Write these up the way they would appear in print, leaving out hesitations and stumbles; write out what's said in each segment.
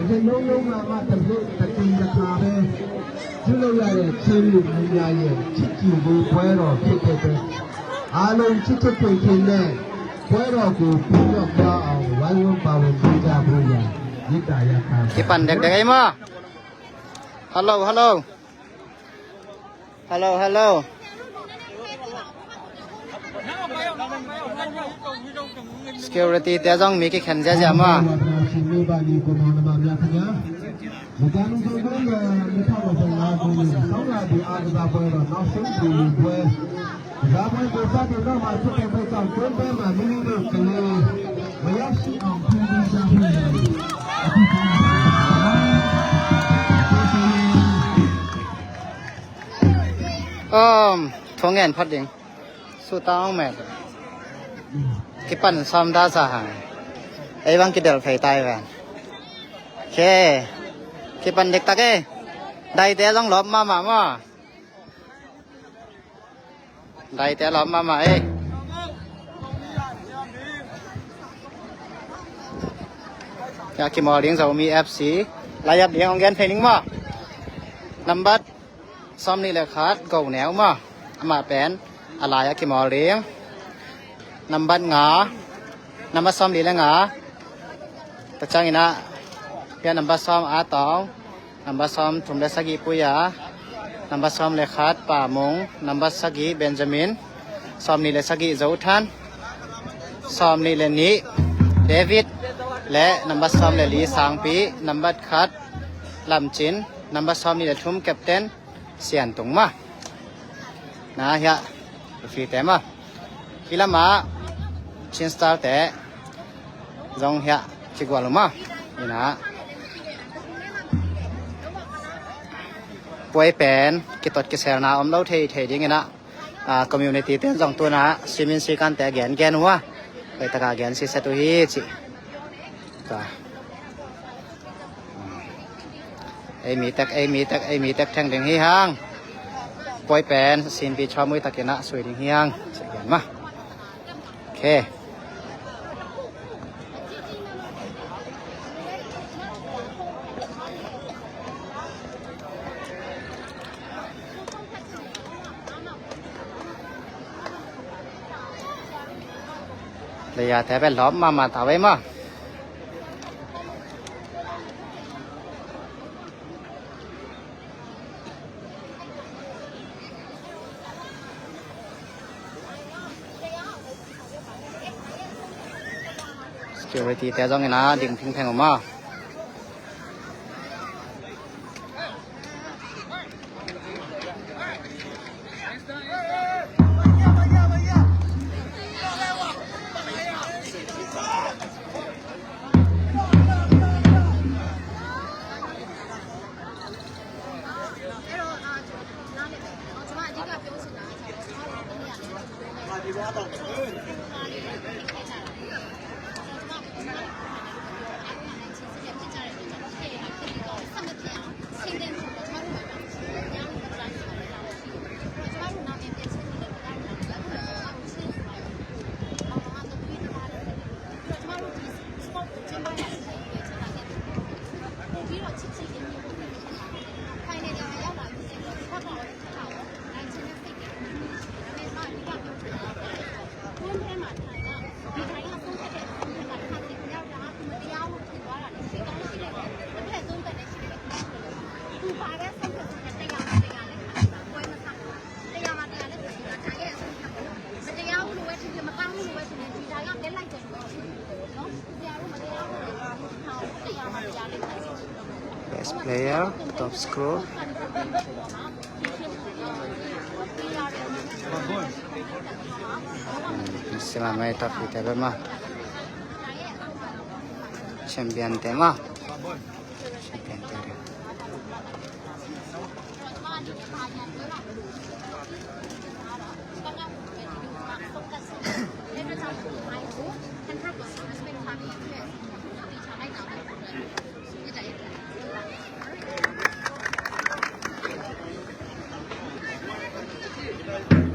ရင်လုံးလုံးမှာတပြည့်တတိယခါပဲပြုလုပ်ရတဲ့ချင်းလူမျိုးများရဲ့ချစ်ကြည်မှုပွဲတော်ဖြစ်တဲ့အတွက်အားလုံးချစ်ချစ်ခင်ခင်နဲ့ပွဲတော်ကိုပြုလုပ်ကြအောင်ဝိုင်းဝန်းပါဝင်ပေးကြဖို့ရမေတ္တာရပ်ခံที่ปั่นเด็กๆไอ้มาฮัลโหลฮัลโหลฮัลโหลฮัลโหลsecurity แต่ต้องมีกี่แขนจะมาမကန်လုံးစုံက2015ခုနှစ်ဆောင်းလာပြီးအားကစားပွဲတော့နောက်ဆုံးပြည်ပွဲကစားပွဲကိုစတင်တော့မှဖြစ်တဲ့ကြောင့်တွန်းပွဲမှာမိမိတို့ကလေးမရရှိအောင်ပြုလုပ်ကြဖို့ทงเงินพัดดิงสู้ตาเอาแม่ที่ปั่นซ้อมด้าสหายไอ้บางกิเดลไฟตายกันโอเคที่ปั่นเด็กตะเก้ได้แต่ต้องหลบมาได้แต่หลบมาเอ้อยากกินหมอเลี้ยงสาวมี FC รายยับเลี้ยงของแกนเพลงมานัมบัดซ้อมนี่แหละครับเก่าแนวมาเป็นอะไรอยากกินหมอเลี้ยงนัมบัดงานัมบัดซ้อมนี่แหละงาตะจังอีนะเพื่อนนัมบัดซ้อมอาตองนัมบัดซ้อมถุมเลสกีปุยานัมบัดซ้อมเลขาดป่ามงนัมบัดสกีเบนจามินซ้อมนี่เลสกีเจ้าทันซ้อมนี่เลนี้เดวิดและนัมบัดซ้อมเลลีสางปีนัมบัดคัดลำจินนัมบัดซ้อมนี่เลทุ่มแคปเทนเสียนตรงมานะฮะฟีแต่มากีฬามาชินสตาร์แต่จงฮะจิกว่าลงมานี่นะป่วยเป็นกิตดกิเซลนาอมเล่าเทยดิ้งนะคอมมูนิตี้เต้นจงตัวนะซิมินซีกันแต่แกนหัวไปตะกาแกนซีเซตุฮีจิไอมีแตกแทงดึงฮีฮังป่วยเป็นซินปีชอมุยตะเกนะสวยดึงฮีฮังเสียงมาโอเคระยะแถวล้อมมาตาไว้มาsecurity แต่ต้องไงนะดิ่งพิงแพงออกมาBest player, top score. Selama top kita bermah. Champion tema. Champion tema.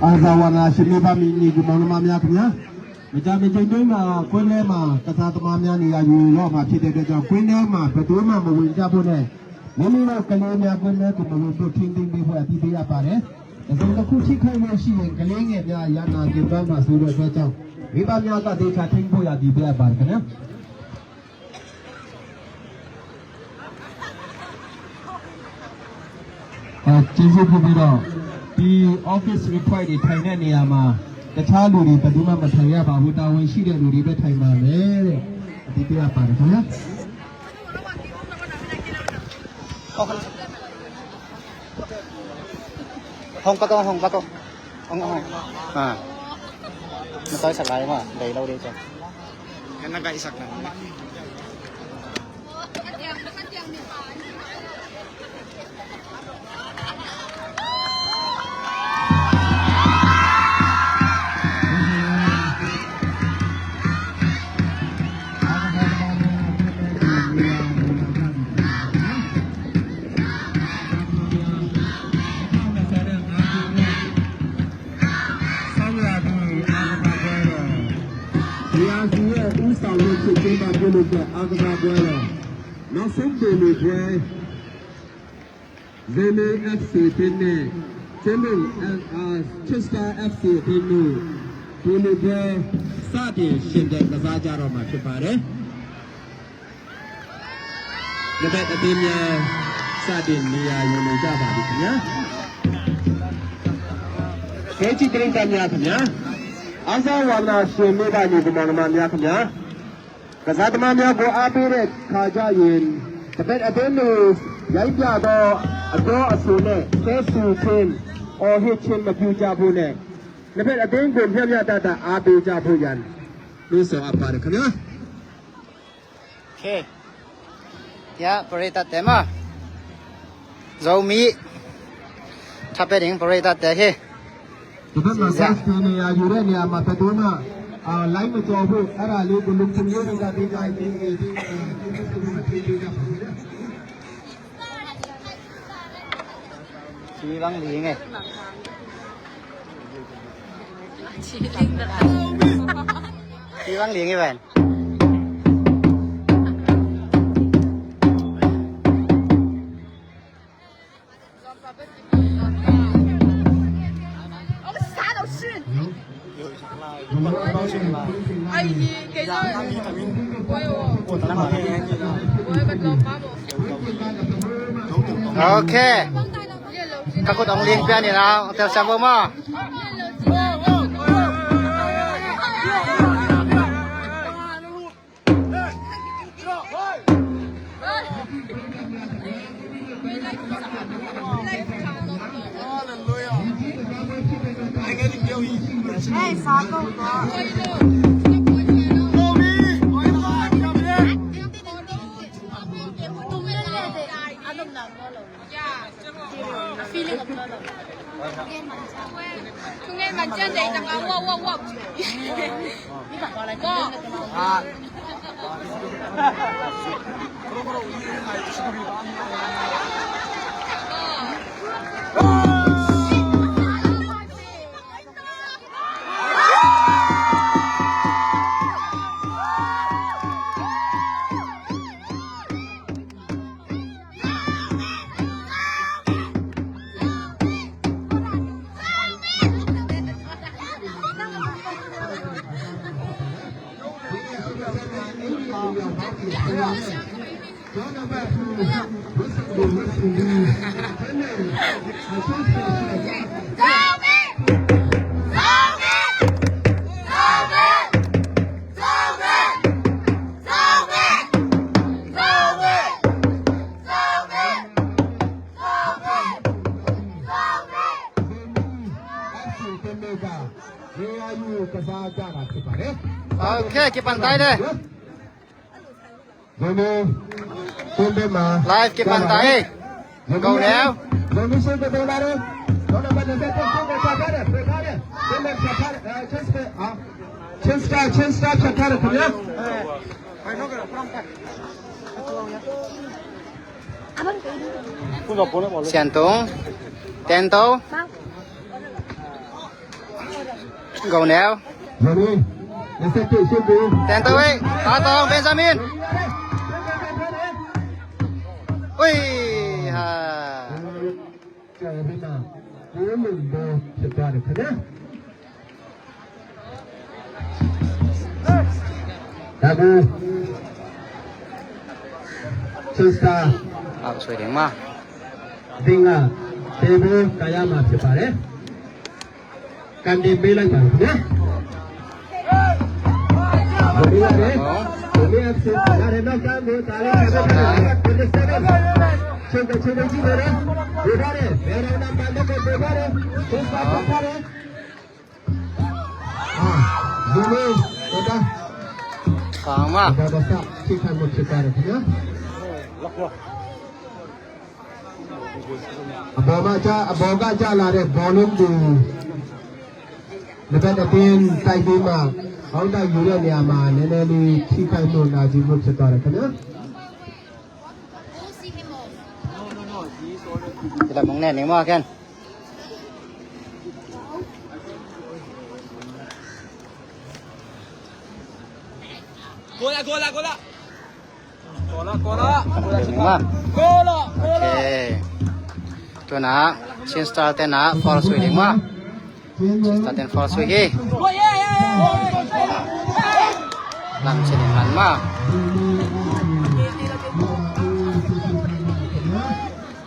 Azawana ရှင်မေပါမီညီကူမောင်နှမများခင်ဗျာ မကြမချိန်တွင်းမှာကွင်းထဲမှာကစားသမားများနေရာယူတော့မှာဖြစ်တဲ့အတွက်ကြောင့်ကွင်းထဲမှာဘယ်သူမှမဝင်ကြဖို့နဲ့မိမိတို့ကလေးများကွင်းထဲကိုမဝင်ဖို့ထင်းထင်းပေးဖို့အတည်ပြုရပါတယ်။ဒါဆိုတစ်ခုချိခိုက်လို့ရှိရင်ကလေးငယ်များရနာကျင်းပမှာဆိုတဲ့အတွက်ကြောင့်မိဘများကဒေချာထင်းဖို့ရတည်ပြရပါတယ်ခင်ဗျာ။ကျေးဇူးပြုပြီးတော့ဒီ office report တွေထိုင်တဲ့နေရာမှာတခြားလူတွေဘယ်သူမှမထိုင်ရပါဘူးတာဝန်ရှိတဲ့လူတွေပဲထိုင်ပါမယ်တဲ့အတည်ပြုရပါတယ်ခင်ဗျာ။ ห้องประตูห้องมันต้อยสักไรมาเดี๋ยวเราดีจ้ะงั้นนักไก่สักหนึ่งဖြစ်ကျင်းပပြုလုပ်တဲ့အာကစားပွဲတော်နောက်ဆုံးပုံတွေပွဲဇေမေ FC တင်းနဲ့ကျင်းပChester FC တင်းတို့ဒီလိုပွဲစတင်ရှင်တဲ့ကစားကြတော့မှာဖြစ်ပါတယ်။ဒီဘက်အတင်းများစတင်နေရာယူနေကြပါပြီခင်ဗျာ။ကျေးဇူးတင်ကြများခင်ဗျာ။အာဇာဝနာရှင်မိဘညီကောင်မများခင်ဗျာ။ကစားသမားများကိုအားပေးတဲ့ခါကြရင်တပည့်အတင်းတို့ရိုက်ပြတော့အတော်အဆူနဲ့ဆဲဆူချင်းအော်ဟစ်ချင်းမပြူကြဖို့နဲ့တပည့်အတင်းကိုမျှမျှတတအားပေးကြဖို့ရန်လို့ဆိုအပ်ပါတယ်ခင်ဗျာโอเคยะปริตัดแต่มาဇုံမီထပ်ပဲရင်ပရိသတ်တဲ့ဟဲ့ဒီဘက်မှာဆက်စနေရယူတဲ့နေရာမှာဘယ်သူမှလိုက်မကြော်ဘူးအဲ့ဒါလေးကိုလူချင်းမျိုးတွေကဒီတိုင်းဒီชีวังหลีไงชีวังหลีไงแฟน阿姨，给这我有个老爸爸。โอเคถ้าคุณต้องเลี้ยงเพื่อนนี่นะเดี๋ยวแซมโบมา哎，啥狗狗？Chúng em mà chân đấy rằng là wow Oke, ke pantai deh. Live ke pantai. Go now. Siantung. Tento. Go now. 27ရှင်းဘူး แตนตะเว้ยอาตองเบนจามินอุ้ยฮะ ကျော်ပြီးမှကိုယ်လုံးဘောဖြစ်သွားတယ်ခင်ဗျာဒါကူချစ်စာ เอาสวยเด้งมา အတင်းကတေဘောကာယမှာဖြစ်ပါတယ်ကန်ဒီပေးလိုက်ပါခင်ဗျာဘယ်လိုလဲဘယ်လိုအဖြစ်ရတယ်တော့ကံကိုတားလိုက်တယ်ဘယ်လိုဆက်လဲချင်းချင်းချင်းကြည့်ရတယ်ဒီပါတယ်ဘယ်တော့မှမလုပ်ခဲ့ဘူးပါတယ်သစ္စာပါတယ်ဒီလိုတော့ ฟังมา ဘာသာစိတ်ခံမှုဖြစ်ပါတယ်ခင်ဗျာအဘောကကြလာတဲ့ဘောလုံးကိုလက်အတင်းတိုက်ပြီးမှဟောင်းတိုက်ယူတဲ့နေရာမှာနည်းနည်းလေးထိခိုက်လို့နာကျင်မှုဖြစ်သွားတယ်ခင်ဗျာ จะมองแน่นี่มากัน Gola. นี่มา โอเคตัวนะชินสตาร์เตนะฟอร์สวยดีมาชินสตาร์เตนฟอร์สวยกี่ลำเชนิมันมา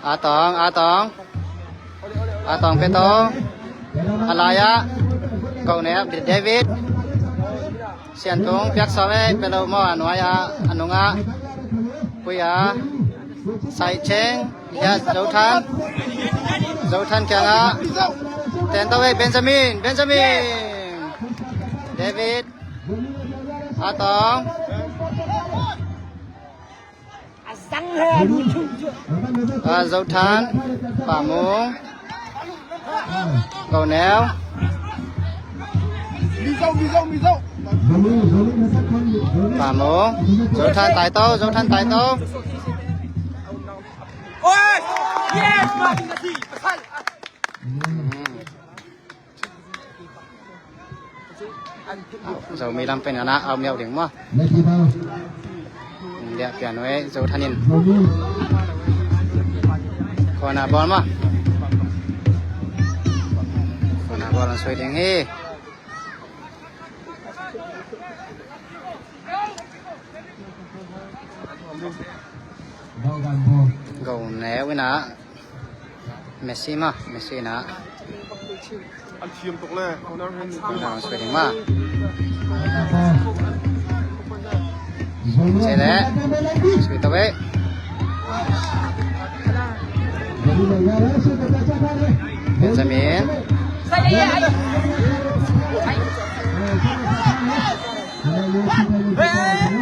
อาตองเปโตอะไรอะเกาเนียเดวิดเสียนตงเปียกสาวเปโลมออันวายะอันนงะปุยะใส่เชงยาเจ้าทันแกงะเตนตะเวเบนจามินเดวิดอาตองเจ้าทันป่ามงเกาแนวป่ามงเจ้าทันไต่โต้Oi! Yes, mati nasi. Pasal. เรามีลำเป็นนะเอาเมียวถึงมั้ง လက်ကြည့်ပါဦး เดี๋ยวเปลี่ยนไว้เจ้าทันิน ဘုံကြီး คอนาบอลมั้งคอนาบอลสวยจังเฮ้ ဘောကန်ဘော เกาแนวไว้นะเมสซี่นะ Ang siyam tok le. Honor hen. เราสวยจังมาก ဘော ใช่แล้วสวยตัวเว้ย ဘယ်လိုလဲရရှိတဲ့ချက်ထားတယ် เบนจามิน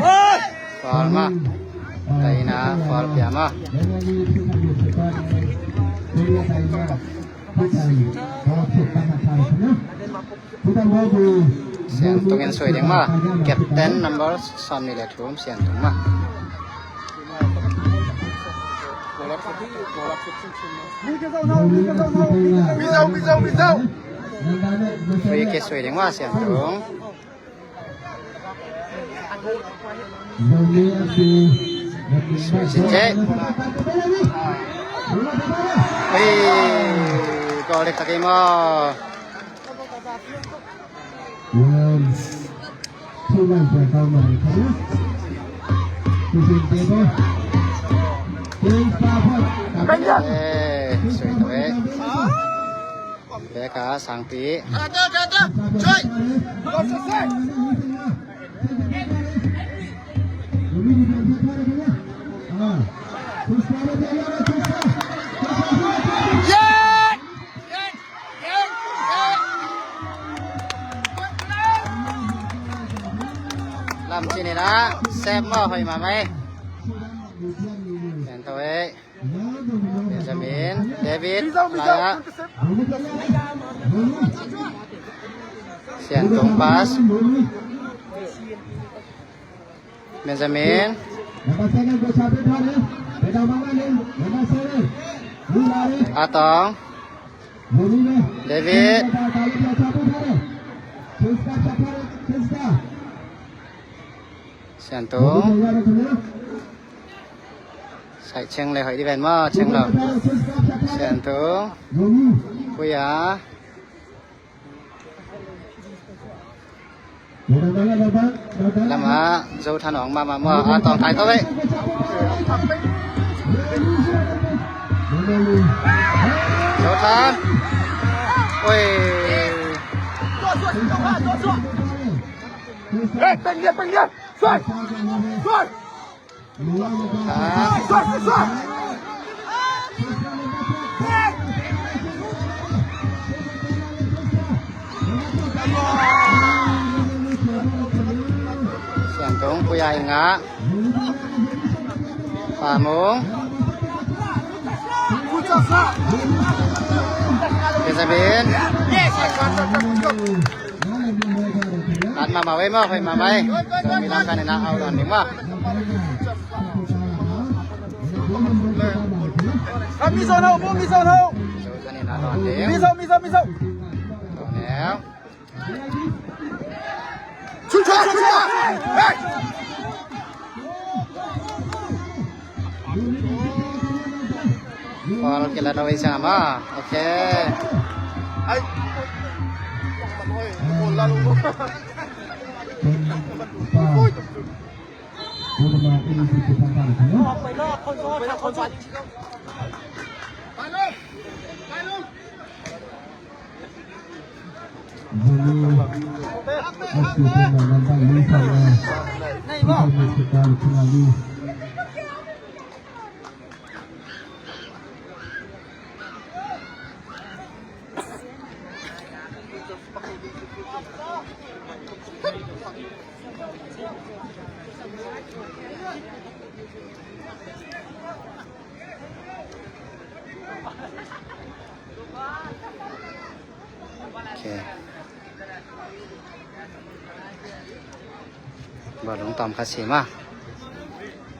Oi! ฟอลมาไตนะฟอลเปียมา เสียงตรงนี้สวยจังมากเก็บเต็นนัมเบอร์ซอนนี่แหละทุ่มเสียงตรงมาก Misaw. ฟรีเกสวยจังมากเสียงตรงสวยสิเจ๊เฮ้ยก็เล็กตะกี้มา ที่นั่งเปิดเข้ามาครับที่สิ่งเดียวเป็นสาพัด เอ้สวยตัวเว้ยเบกาสังปี ช่วย ลำชินี่นะแซ่บมากหอยมาไหมเห็นตัวเว้ยเบนจามินเดวิดลายะเสียงตรงพาสเบนจามินอาตองเดวิด เสียนตรงใส่เชียงเลยหอยดีแวนมาเชียงหรอเสียนตรงปุยาแล้วมาเจ้าท่านออกมาตองไทยตัวไว้เจ้าท่านโอ้ยเป็นเงี้ยสวยเสียงตรงผู้ใหญ่งะป่าโมงเป็นสบินอัดมาไว้มาไว้เรามีร่างกายในน้าเอาตอนนี้มามีโซนเอามีโซนเอา โซนนี่นะตอนนี้ มีโซต่อแล้วชุดพอเราเกินแล้วเราไปสั่งมาโอเคไอ้คนละลูกไปนอกคนซ้อนไปเลยโอเคบอลลงตอมคาสีมา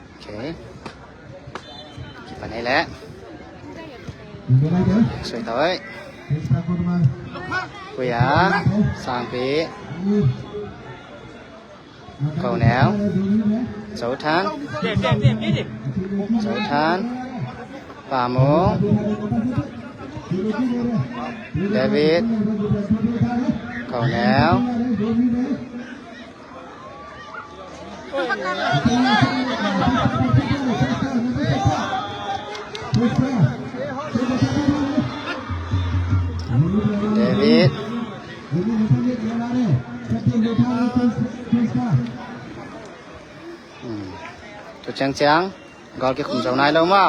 โอเคกี่ปันนี้แหละสวยตัวกุยาสางปีเก่าแนวเจ้าทานเจ้าทานป่าโมงเดวิดเก่าแนวเดวิดตัวจังกอลเก็บขุมเจ้านายลงมา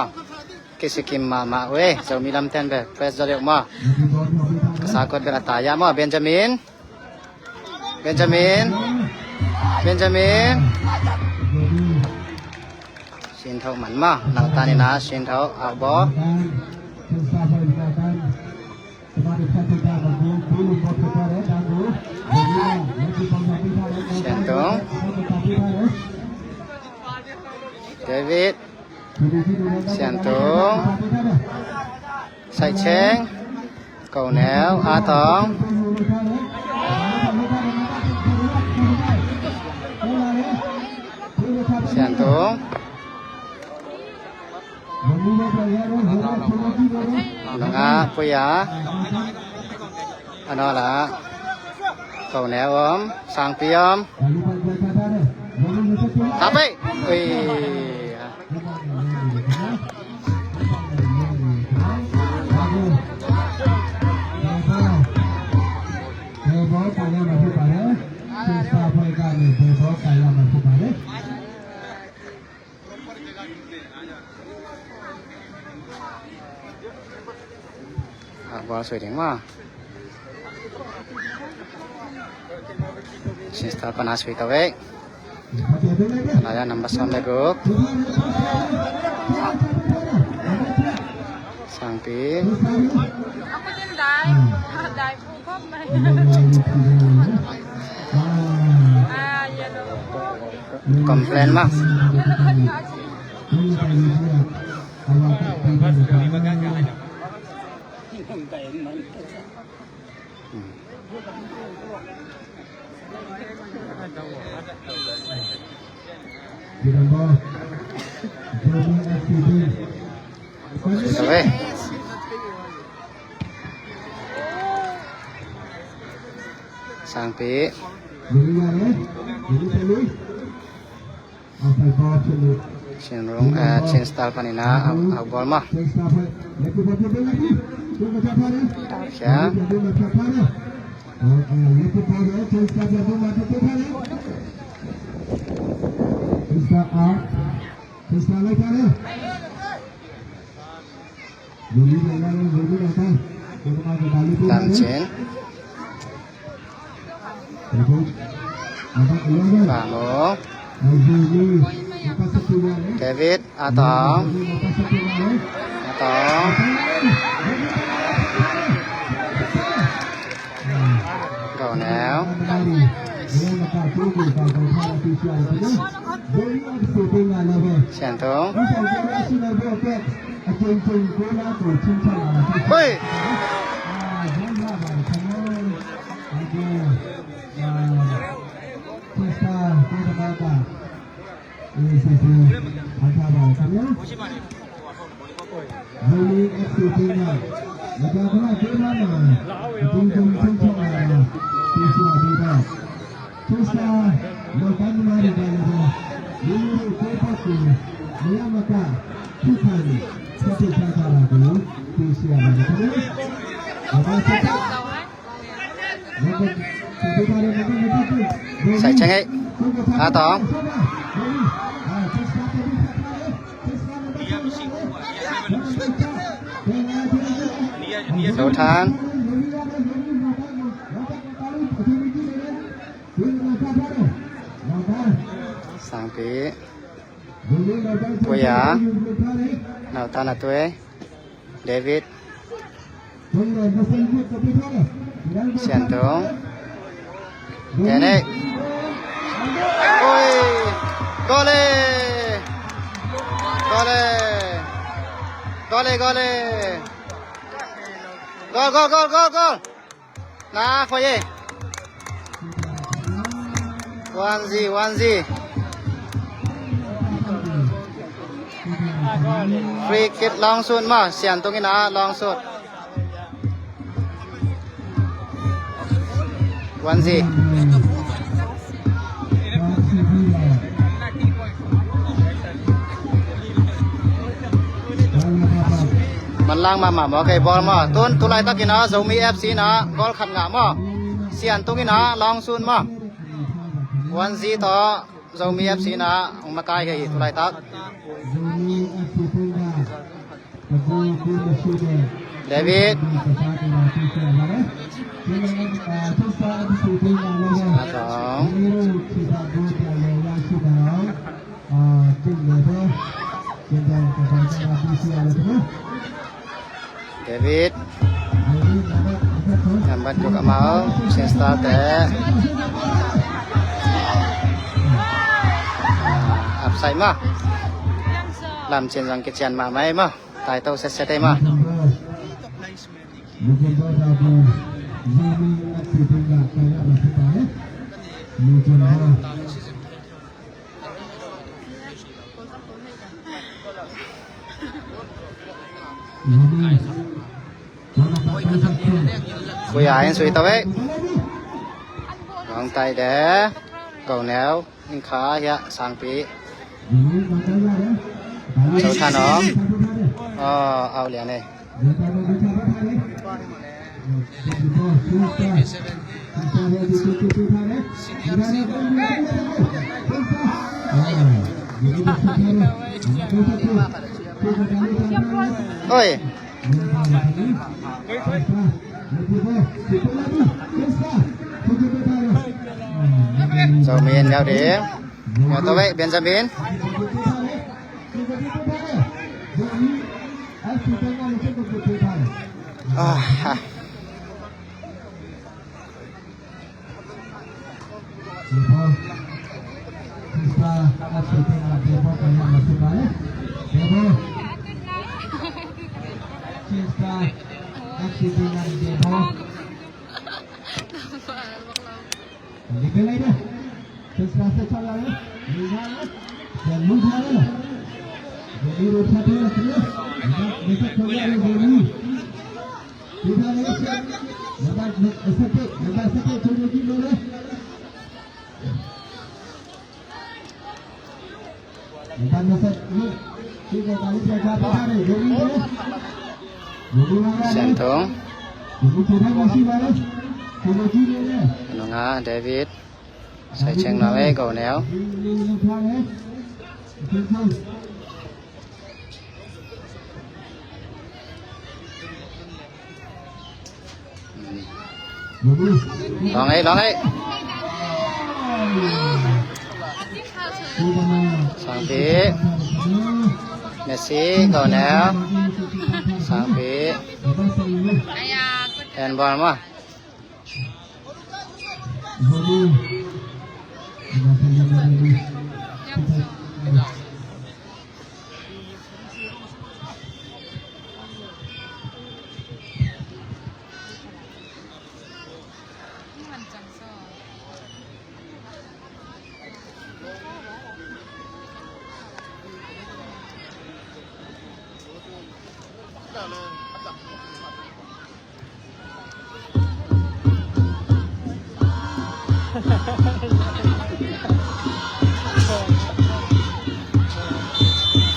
เก็บสกิมมาเว้ยเจ้ามีลำแทนแบบเฟสจะเรียกมาสากดกระต่ายมาเบนจามินชินเท่ามันมาหลังตานี่นะชินเท่าเอาบอเชียนตงเดวิดเชียนตงใส่เชงเก่าแนวอาตองเชียนตงน้องอาปุยาอันนั้นละเก่าแนวสางปีทับไปเอ้ยบอลสวยจังว่าชินสตาร์ปนาสวยตัวเองอะไรนัมเบอร์สามเลยกุ๊กสางปีคอมเพลนมาก Di nombor Zomi FCB. สวยสางปี Jadi ya, jadi tadi. Apa bawah sini? เชียนรงเชียนสไตล์ปานินาเอาบอลมา Lagi baju lagi. Tunggu siapa ni? ดาวเขีย Tunggu siapa ni? Lagi baju Cesta baju mati siapa ni? Cesta A. Cesta lagi ni. Jadi lagi apa? Kita mau kembali ตามเชน Apa keluar? ฝ่าโม Jadi apa sesuatu ni? เดวิดอาตอง Apa sesuatu ni? อาตองเก่าแนวเชียนตงเฮ้ยใส่เชงให้อาตองโดทานสางปีปัวยาหนาวตาหนาตัวเดวิดเชียนตงเดนเอกโอ้ยกอเลยกอเลยกอเลยกอเลยกอนาฟอยวันซีฟรีคิดลองสุดมาเสียนตรงนี้นะลองสุดวันซีมันล่างมาโอเคบอลมาต้นตุไลตักกินะโซมี FC นะบอลขัดงะมาเสียนตรงนี้นะลองซุนมาวันซีต่อโซมี FC นะองมาตายกันตุไลตักเดวิดอาสองเดวิดนำบัตรjuga mau Cesta teh upside mah làm trên rằng cái chèn mà máy mà tại tàu sẽ đây mà Bây giờ anh suy tao ấy Ngón tay để cầu néo nhưng khá ya sang phí Sâu than nó ao liền này ôi Rồi mình nhau điểm Nhau tôi vậy Benjamin လူထားတယ်ဒီလိုထားတယ်ခင်ဗျာဒီကခေါ်ရတယ်ဒီထားလေးဆက်နံပါတ်7ချုံကြည့်လို့လေနံပါတ်7ဒီကကားလေးပြထားပါတယ်ဒီလို เสียนตง ဒီလိုထားမရှိပါနဲ့ဒီလိုကြည့်နေတယ် น้องอาเดวิดใส่เชียงน้อยเก่าแนว လူထားတယ်ဒီလို ลองให้สองปีเมสซี่เก่าแนวสองปีแอนบอลมา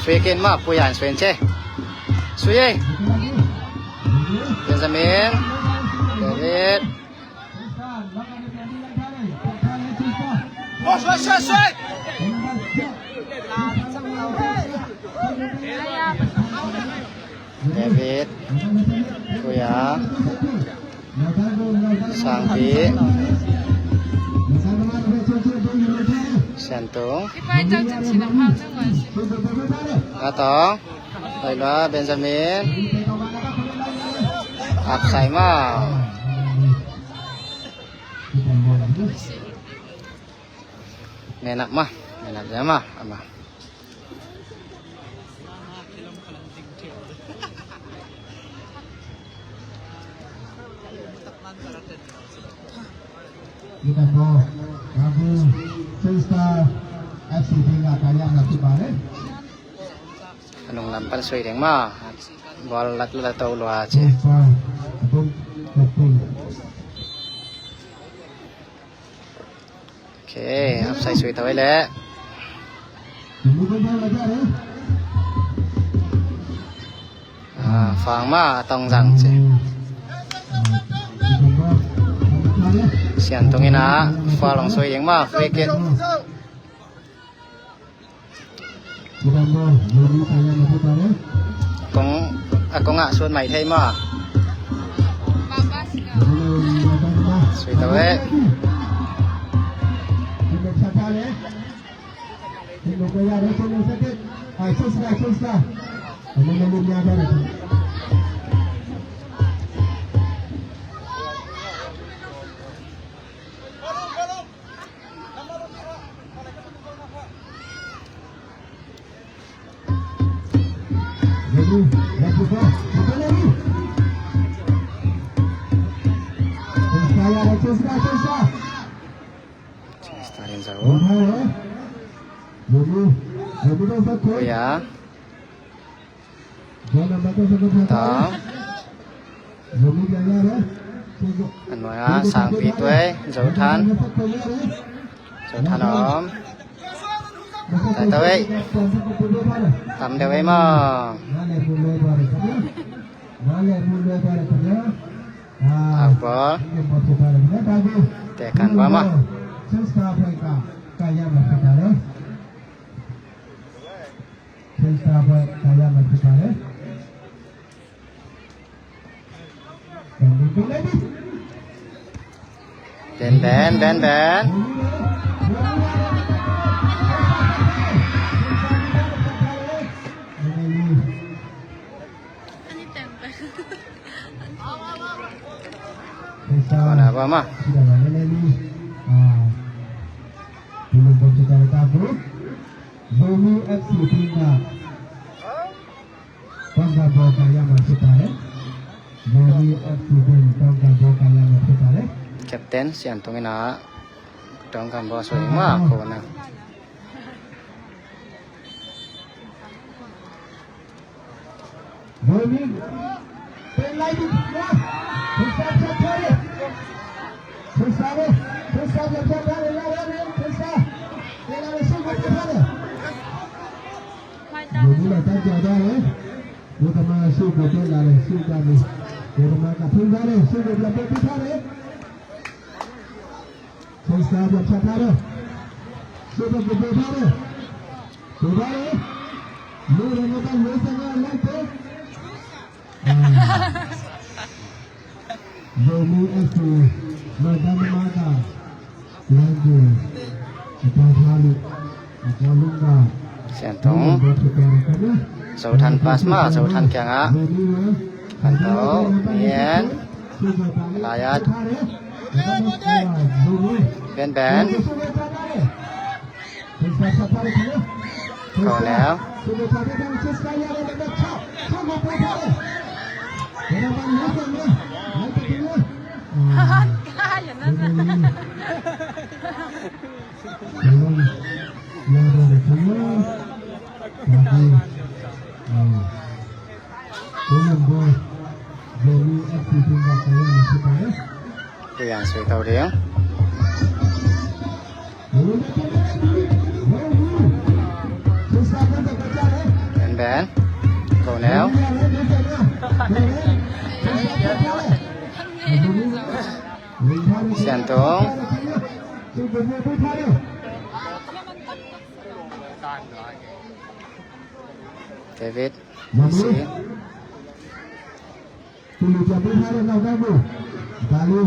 ฟรีกินมาปุยานสวนเช่สุยเบนจามินเดวิดเดวิดปุยาสางปีเสียนตงอาตองไปละเบนจามินอับใส่มาแม่นับจะมาเอามาKita go Rabu Senstar FC Bina Kaya Nasi Bare ขนมลำปันสวยแดงมาบอลลัดละเตาลัวเจ Senstar Abang Keting โอเคอับใส่สวยเตาไว้แล้ว Dulu kan aja ya ฟางมาต้องจังเจ เสียนตรงนี้นะฟ้าลงสวยอย่างมากเฟกเกต Kita go Jadi Kaya Nasi Bare ของอากงอ่ะส่วนใหม่ไทยมาสวยเตาไว้ Kita cakap ya Kita kaya ada channel sakit Senstar Nama-nama ni ada Starin jauh oh ya tong anh nói sang vị tuế dấu than ốm tại tao ấy tầm đều ấy mà apa tekan mama ben Mana apa mah? Belum bercakap tahu. Zomi FC Bina. Bangga boga yang masih tarik. Zomi FC Bina bangga boga yang masih tarik. Kapten sian tungin na. Dong kan bos way mah ko na. โดมินเป็นไรดินะทุกคนจะเท่ทุกคนจะเท่เลยนะทุกคนเวลาเราสู้กันจะเท่เลยโดมินเราตั้งใจได้เลยโดยมาสู้กันเท่เลยสู้กันเลยโดยมากับพึ่งได้เลยสู้กันแบบเป็นที่เท่เลยทุกคนจะเท่เลยสู้กันแบบเป็นที่เท่เลยสู้ได้เลยลูกเราต้องเลี้ยงสังเกตเลี้ยงเต้โดมีเอฟซีมาดันมาตาเลี้ยงดูตาทาลุตาลุงกา เสียนตงเสาทันปาสมาเสาทันแกงอ่ะกันโตเมียนลายัดเป็นแบนเข้าแล้วอย่างนั้นนะตัวอย่างสวยเท่าเดียวแบนเข้าแล้วเสียนตงเดวิดสี Tulu jadi hari nak kamu, kali,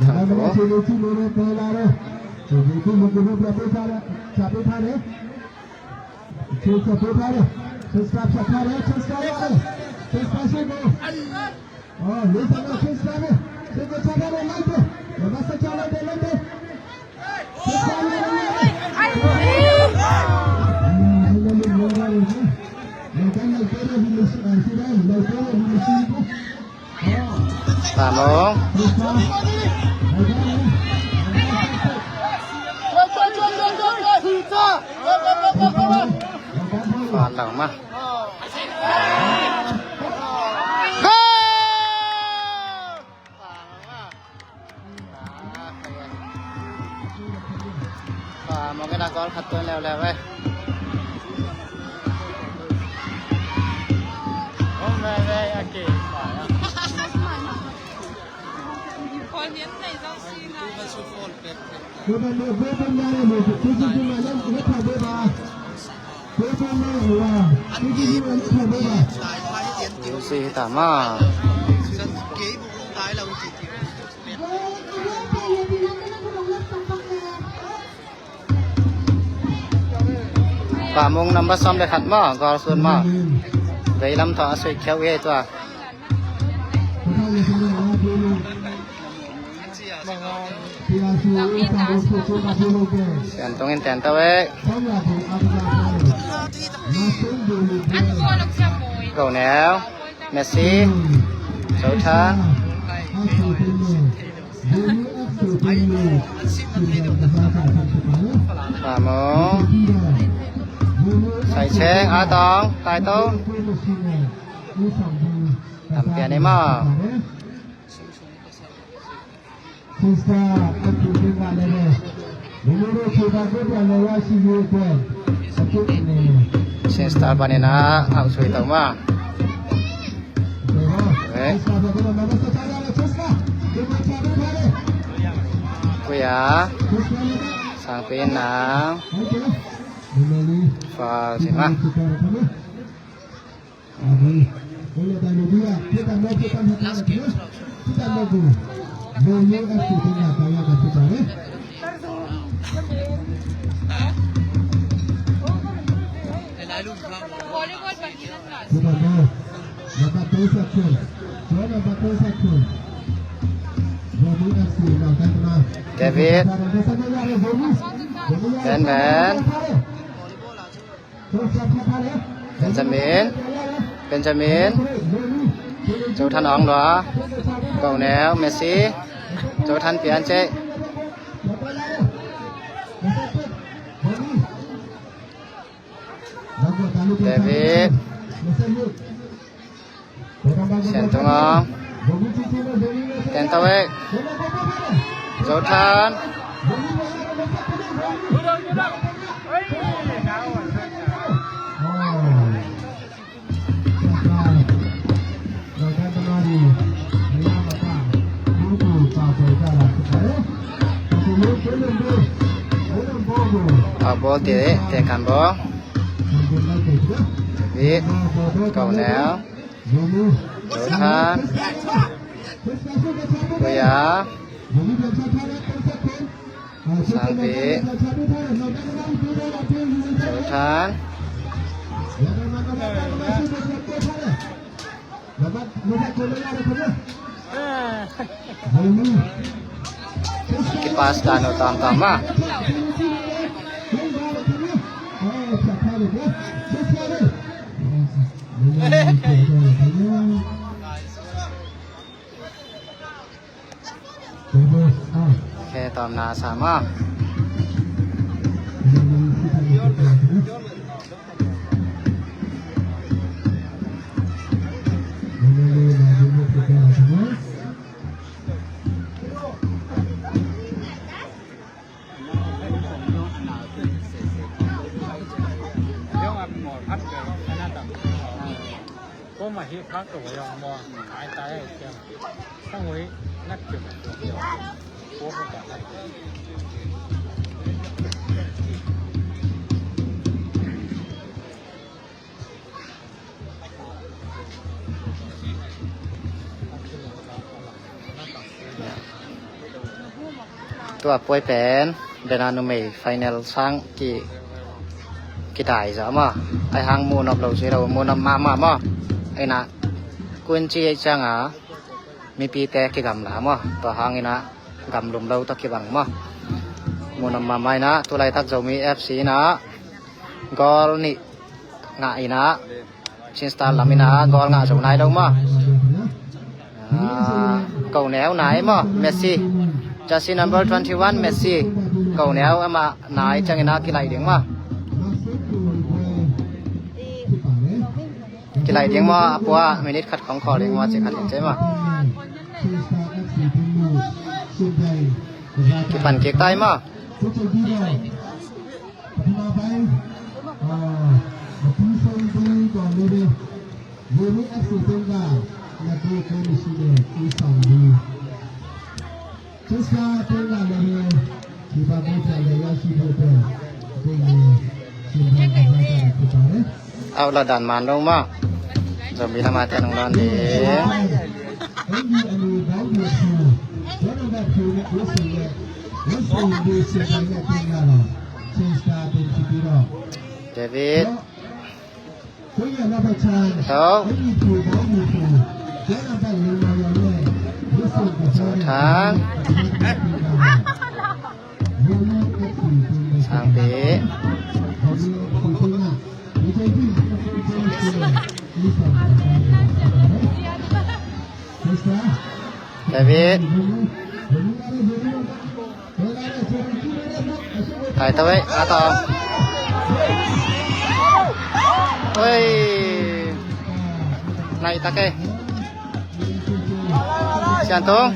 kalau mana cici mana pelare, cici mungkin berapa hari, siapa hari, cici berapa hari, cici hari, cici sini, oh, lihat nak cici hari, cici cakap lagi, masa jalan dia lagi, cici lagi, Tamong Còn đẳng mà một cái đá con khát tuôn leo leo ấy về aquíคนเลี้ยงในเจ้าซีนะ điều gì tạm mà bà mông nằm bắt xóm để khát mà gò xuân mà đấy lắm thọ suy kéo ghê toa Sian tongin tenta we cầu néo Messi Sấu Than Bà mô Sài chén á tông Tài tôn Tầm kia này mà Sen star banana ảo suy tàu mà đấy quỳ á sang bên nào và gì mà David Ben Benjamin Châu Thanh ong đó cầu néo Messi Châu Thanh Pian chế David เสียนตรงอ๋อแตนตะเวกโจทานเอาบอลเตะกันบอลวิดเก่าแล้วโจทานตัวยาสามปีโจทานkipas dan utama oke tamna sama có mà hiệp khác của dòng mò ai tay ở kia sang với nát kiểu kiểu cố không cả này tua poi pen dan anu mei final sang ki dai za ma ai hang mu nop lo se ro mu nam ma ma ai na kun chi ai chang a mi pi te ki gam la ma to hang ina gam lum lo ta ki bang ma mu nam ma mai na tu lai tak zo mi fc na gol ni nga ina chin star lamina gol nga zo nai lo ma cầu néo nái mà Messi jersey number 21 Messi cầu néo mà nái chẳng ina ki lai ding ma ki lai ding ma apua minute khat khong kho ding ma che khat che ma ki pan ki tai maเอาละดันมันลงมาจะมีธรรมะแทนของเราเองเดวิดเขาโจทานสามปีเดวิดถ่ายตัวไว้อาตอมเฮ้ยนายตะเกยเสียนตรง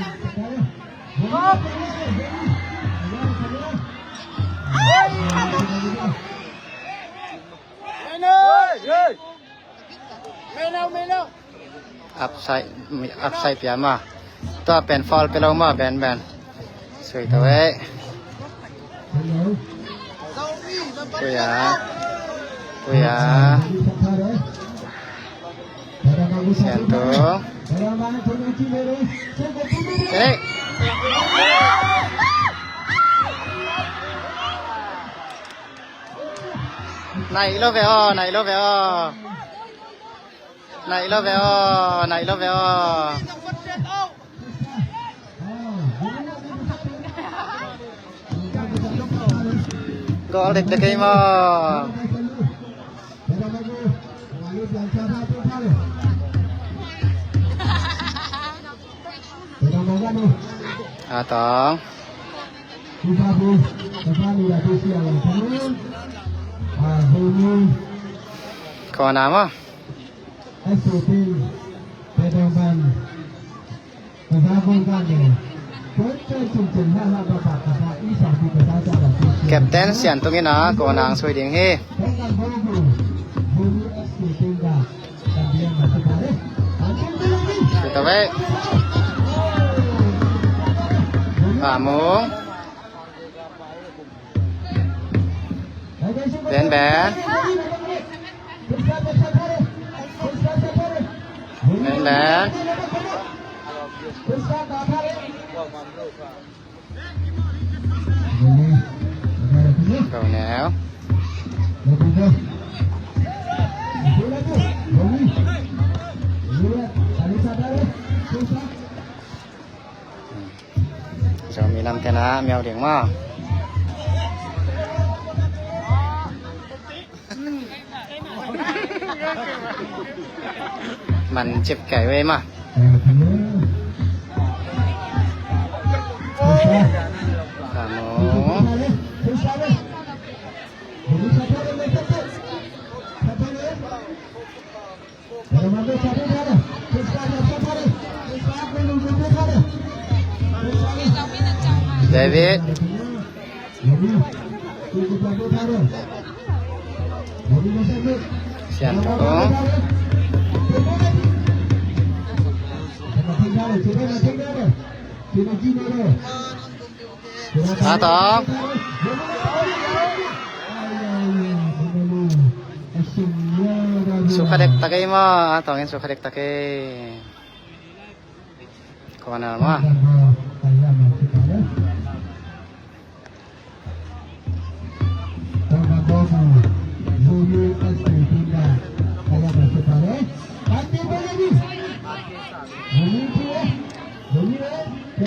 อัพไซเปียมาตัวเป็นฟอลไปลงมาแบนสวยตัวเว้ยตัวยาเสียนตัวเฮ้ยไหนโลเวอไหนโลเวอgol dik dik mo atong kau nama Teman-teman, bergabungkan dengan Kuncin-cincin hala bapak kata Isa di pesawat dan แคปเต็นเสียนตรงนี้นะก่อนางสวยเดียงเฮ Dengan Bobo, Bobo SK Tengah dan dia masuk balik. Pancing lagi. สุดตะเวป่ามงแบนแบนแบนเก่าแนวจะมีนำแทนะแมวเดียงมากมันเจ็บไก่ไว้มาป่ามงเดวิดเสียนตงอาตองสุขเด็กตะเกยมาอาตองเห็นสุขเด็กตะเกยขวานามา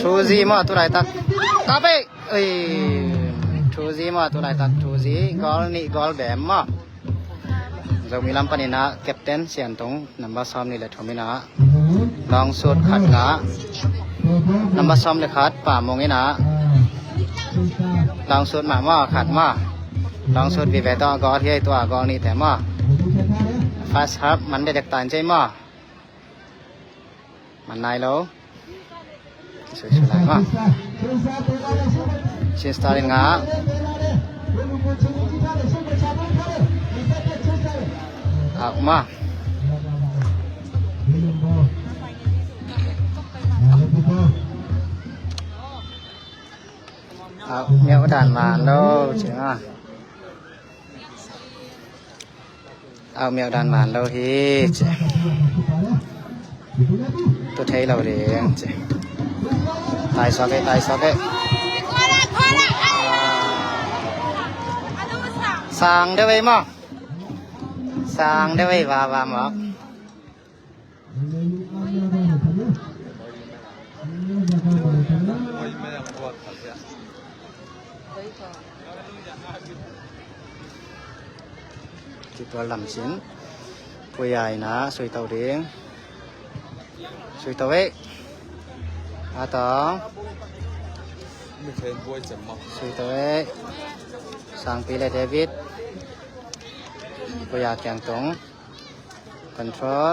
ทูซีมาตุไรตักกาเปเอ้ยทูซีมาตุไรตักทูซีกอลนี่กอลแบมมาเรามีลำปนินะแคปเต็นเสียนตรงนัมเบอร์ซ้อมนี่แหละทมินะลองสุดขัดงะนัมเบอร์ซ้อมเลยขัดป่ามงนี่นะลองสุดมาว่าขัดมาลองสุดวีเวต้ากอที่ตัวกอนี่แต่มาฟาสฮับมันได้จากตันใจมามันนายแล้วสวยๆมากชินสตาร์ลิงะออกมาเอาเมียวด่านมาแล้วเจ๋งอ่ะเอาเมียวด่านมาแล้วเฮ้เจ๋งตัวไทยเราเลี้ยงเจ๋งตายซอกเอ้sangได้ไว้มั้งsangได้ไว้ว่ามั้งที่ตัวลำชิ้นผู้ใหญ่นะสวยเต่าเด้งสวยเต่าเว้อาตองสวยเต่าเว้สั่งปีเลยเดวิดผู้ใหญ่แข่งตรงคอนโทรล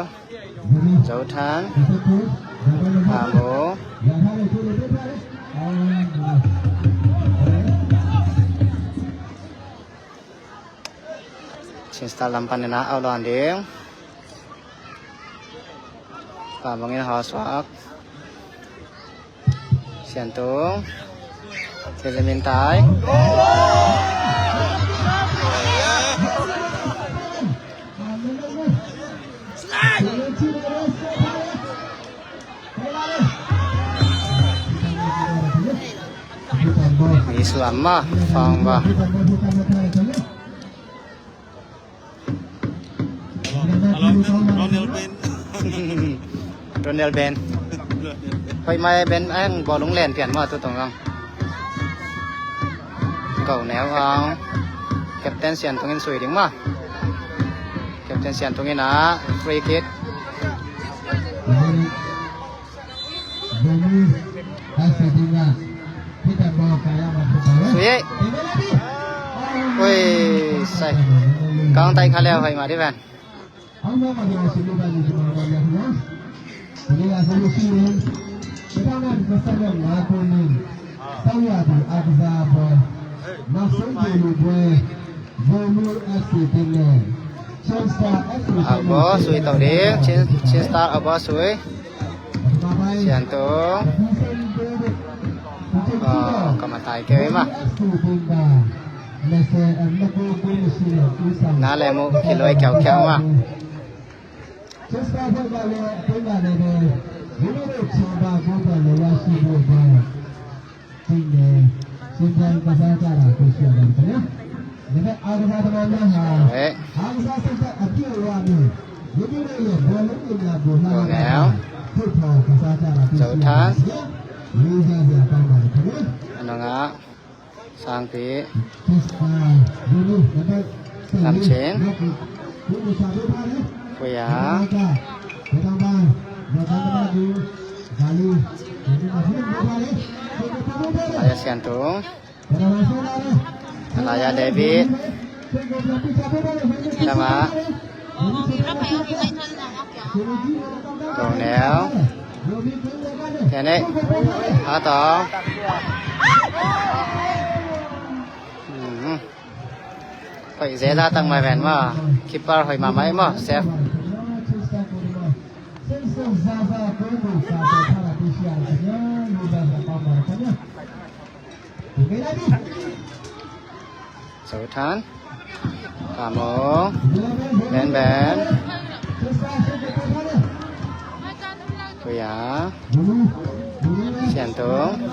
เจ้าทานหาโมชินสตาร์ลำปันนะเอาลอนเดียงป่าบางอย่างหอสวักเสียนตรงเทเลมินตายมีสลัมมาฟังบ่โรนัลเบนไปมาเบนไอ้บอลลงแลนเปลี่ยนมาตัวตรงนั้นเก่าแนวเอาแคปเต็นเสียนตรงนี้สวยดีมากแคปเต็นเสียนตรงนี้นะฟรีคิกสวยโอ้ยใส่กองไตขาแล้วไปมาดิแฟน ဒီကဆိုလို့ရှိရင်ဒါက25ခုနှစ်တောက်ရသူအကစားပွဲနောက်ဆုံးကြိမ်လို့ပွဲဘုံမျိုး FC တင်နဲ့ချင်းစတာ FC เอาบ่สวยต่อเด้งชินสตาร์เอาบ่สวยเสียนตงก็มาถ่ายเกยมาน่าแลมุคิโลยแข็วๆมาချင်းစတာဘက်ကလည်းပြင်လာနေတယ်ဒီလိုချင်ပါဘုရားလည်းရရှိဖို့ပဲဒီနေ့စဉ်းစားကစားကြတာကိုရှိရတယ်ခင်ဗျာဒါကအာရဘာဒမနာဟာအာရဘာစိတ်အပြည့်အဝနဲ့ဒီလိုရဲ့ဘောလုံးပညာကိုလာတယ်ထုတ်ထားကစားကြတာကိုရှိရတယ်လေးစားကြပါပါခင်ဗျာอันนั้นอ่ะสร้างที่ ချင်းစတာဒီလိုဒါက ลำเชง ဒီလိုစားပေးပါလေ ปุยา Alaya Siantung Alaya David Nama Cầu Néo Thế này Há Tỏ Phải dễ ra tăng mài vẹn mà Keeper phải mà máy mà Sếp Số thán Cảm ơn Bén bén Tôi á Xiàn tướng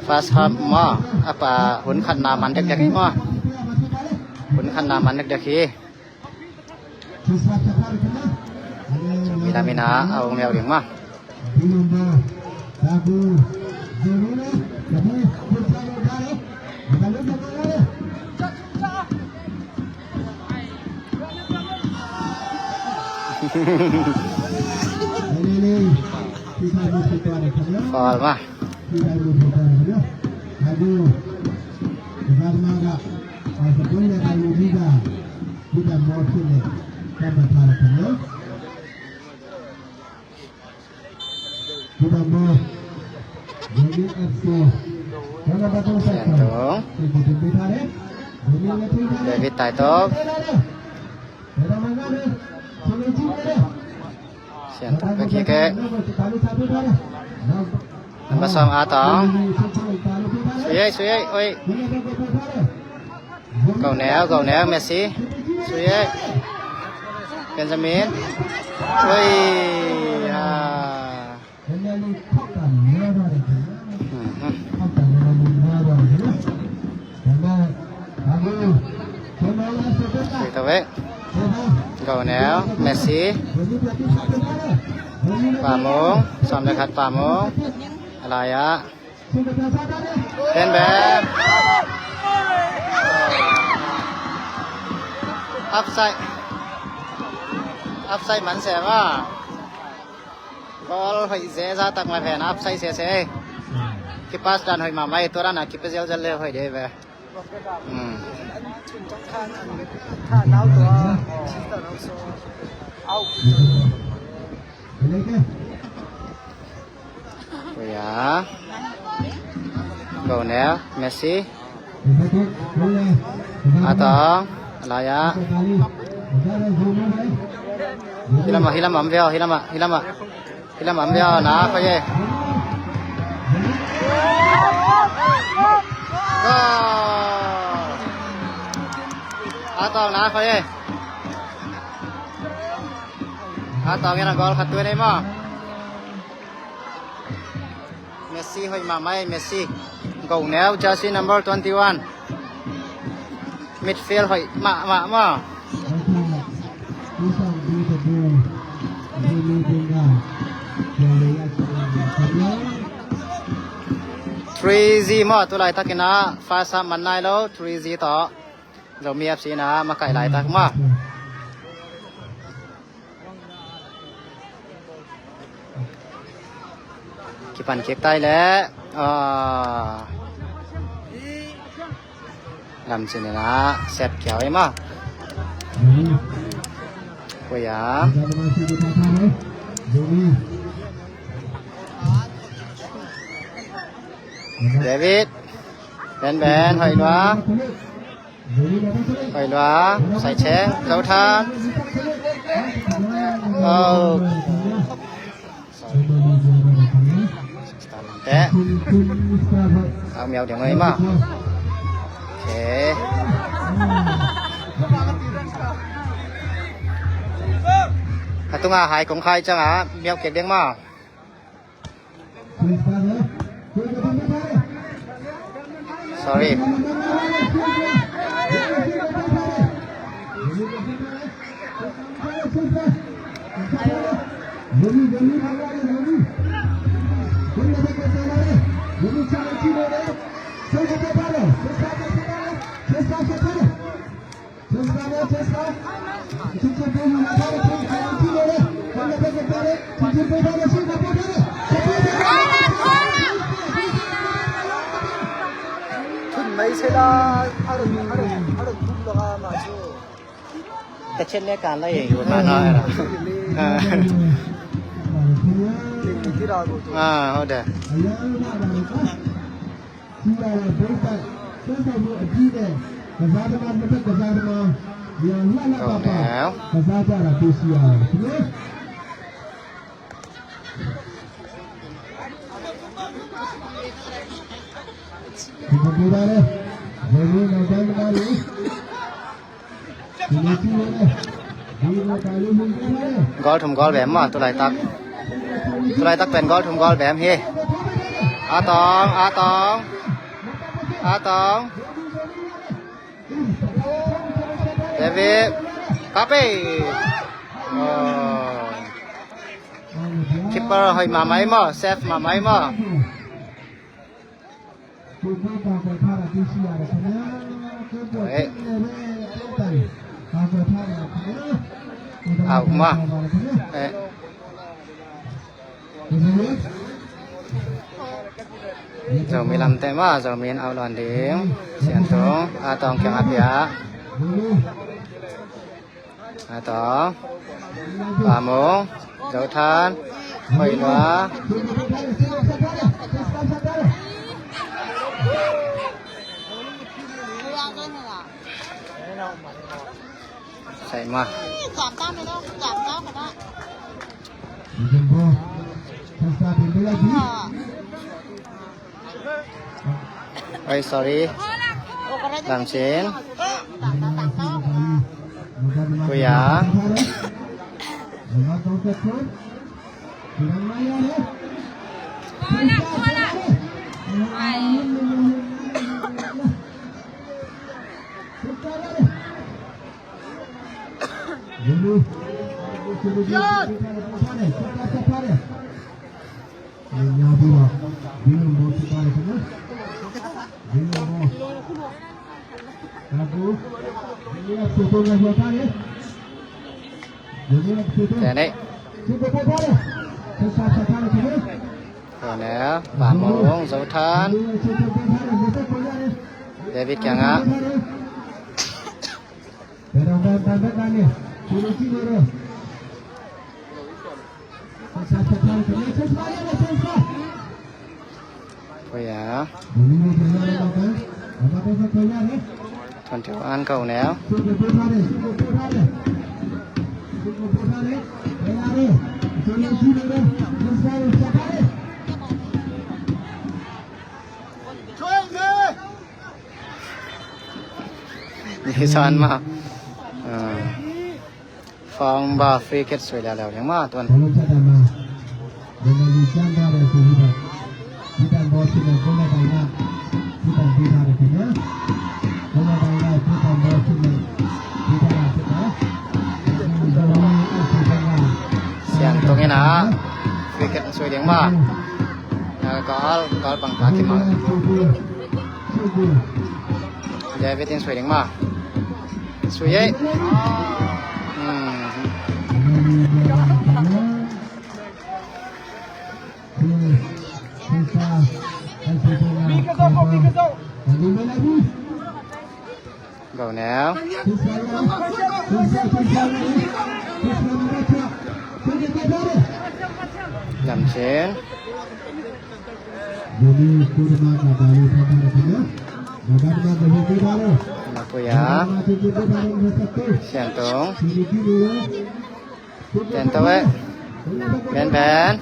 Fast hop mo apa hun khan na man dek dek mo hun khan na man dek dek hi Mina au mèo ding ma Fall ma David tài tốt Xiên cái kia cái Number song A Tong Suy ấy ôi Cầu néo Messi Suy ấy Benjamin Ôi Suy tao ấy Cầu néo Messi Bà mông Xóm được hạt bà môngอะไรอ่ะเป็นแบบอัพไซด์มันเสียว่าก็หอยเสียซะตักมาแผ่นอัพไซด์เสียคิดปัสดันหอยมาไม่ตัวนั้นนะคิดไปเซลจะเลี้ยวหอยเดียวไปถ้าน้าวตัวชิสต์น้าวโซเอา Ya. Cầu néo Messi. Atau Alaya. Hilam ẩm veo, hilam ẩm veo ná coi ye. Atau ná coi ye. Atau cái là gol khát tuổi này mà. Messi hoy mamai Messi go now jersey number 21 midfield hoy ma 3-0 มาตัวไรทักกินะฟาซามันนายแล้ว3-0ต่อ เรามี FC นะมาไก่หลายตักมากี่ปันเค้กใต้แล้วลำสิเนี่ยนะเสร็จเขียวไอ้มากุยาเดวิดแบนหอยหลวาใส่แช้งเจ้าทานแตะเอาแมวเดี๋ยวไงมาโอเคตุ้งอาหายของใครจังอ่ะแมวเก็บเด้งมาsorryไม่ใช่ละอารมณ์ทุกข์ละมาชู แต่เช่นนี้การไล่อยู่ทางน้อยนะที่เราดูตัวเอาเด้อกอลถุมกอลแหวมมาตัวไรตักเป็นกอลถุมกอลแหวมเฮอาตองเดวิดคาเป้คิปเปอร์ให้มาไหมมาเซฟมาไหมมาเอามาเรามีลำเต็มว่าเรามีเอาหลอนเดียงเสียงตรงอาตองเกี่ยงอาเปียอาตองป่าโมงเจ้าทานหอยหลัวใส่มาไอ้ sorry ลำเชนกุยาแต่นี่ตัวแล้วป่าโมงเจ้าทานเดวิดยังอ่ะกุยาทนเจ้าอันเก่าแล้วนี่สอนมาฟองบาฟรีเก็ตสวยแล้วยังมาตัวเสียงตรงนี้นะฟรีเก็ตสวยยังมาก็บังคับที่มาเดวิดยังสวยยังมา สุยเอ้เบาแนวลำเชนมาปุยาเสียนตรงเสียนตัวแบนแบนแบน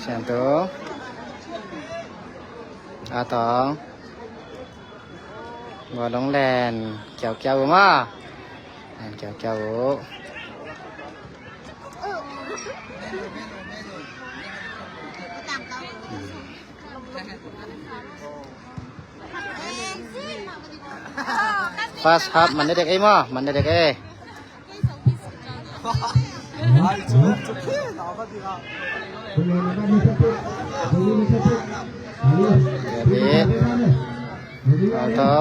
เสียนตัวอาตองบัวลงแลนเกี่ยวเกี่ยวมาแลนเกี่ยวเกี่ยวFast half มันได้เด็กเอ้มั้ยมันได้เด็กเอ้เอาต่อ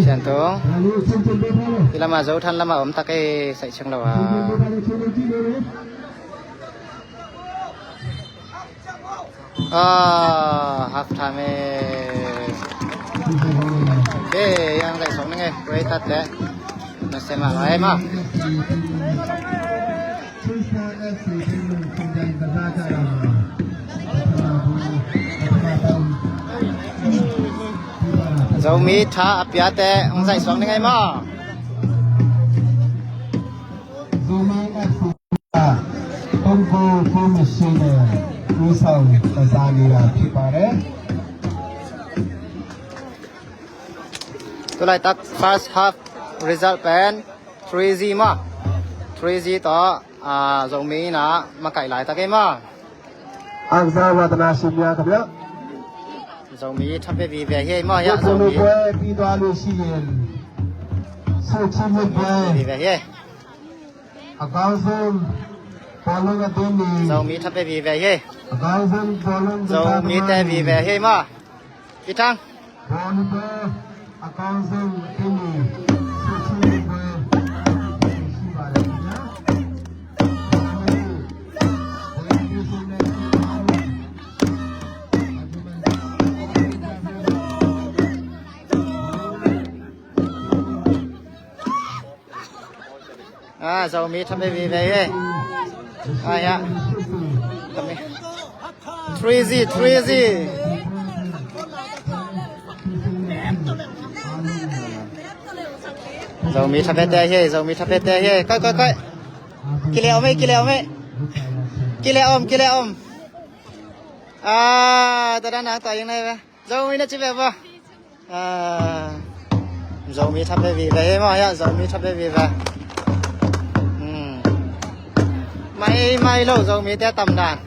เสียนตัวที่เรามาเจ้าท่านเรามาอมตะเกใส่เชิงเราhalf time โอเคยังได้สองนั่งไงไว้ตัดแล้วมาเสมาไว้มาเรามีท่าอภิญาแต่องใส่สองนั่งไงมาต้องโฟมิชิเนรู้สึกภาษาลีลาที่ปาร์ตัวไรตัด first half result เป็น 3-0 มา 3-0 ต่อเรามีนะมาไก่หลายตะเกมาอักษรวัฒนศิลป์ครับเนี่ยเรามีทัพเปวีเวียมาเรามีปีตัวลูกศิษย์สุดที่มุ่งไปวีเวียอากาศพลังกระตุ้นเรามีทัพเปวีเวียอากาศพลังเรามีแต่วีเวียมาอีทั้งบอลเบอร์อากาศที่มีสุดที่มุ่งไปสิบาร์เนี่ยเรามีทัพเปวีเวียฮะทำไม 3-0เรามีทัพเปแต่เฮ้เรามีทัพเปแต่เฮ้ก้อยกิเลอมไหมกิเลอมไหมกิเลอมตัวด้านหน้าต่อยังไงวะเรามีน่าจะแบบว่าเรามีทัพเปวีเวียมาฮะเรามีทัพเปวีเวียไม่เล่าเรามีแต่ตำนาน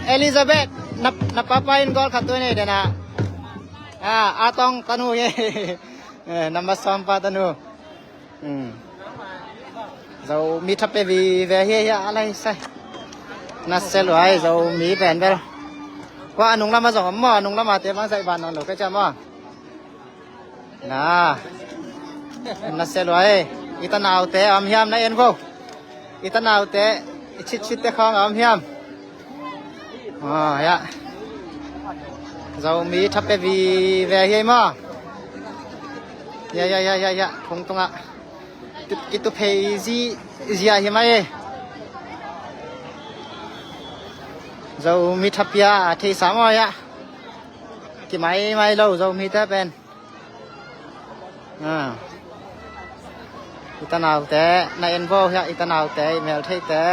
เอลิซาเบธนับป้าไปน์กอลขัดตัวนี้เดี๋ยวนะอาตองตานูเย่นับมาซ้อมปาตานูเรามีทัพเปวีเวียอะไรใส่นัดเซลไว้เรามีแผนไปว่านุ่งละมาสองหม้อนุ่งละมาเตะบ้างใส่บานนอนหรือก็จะหม้อนัดเซลไว้อีตานาวเตะอมยามในเอ็นโฟอีตานาวเตะชิดเตะข้องอมยามฮะเรามีทัพเปวีเวียมาคงตรงitu peisi zia himaiเรามีทัพยาที่สามอ่ะที่ไม่เรามีแต่เป็นอิตานาแต่ในเอ็นโวฮะอิตานาแต่เมลไทยแต่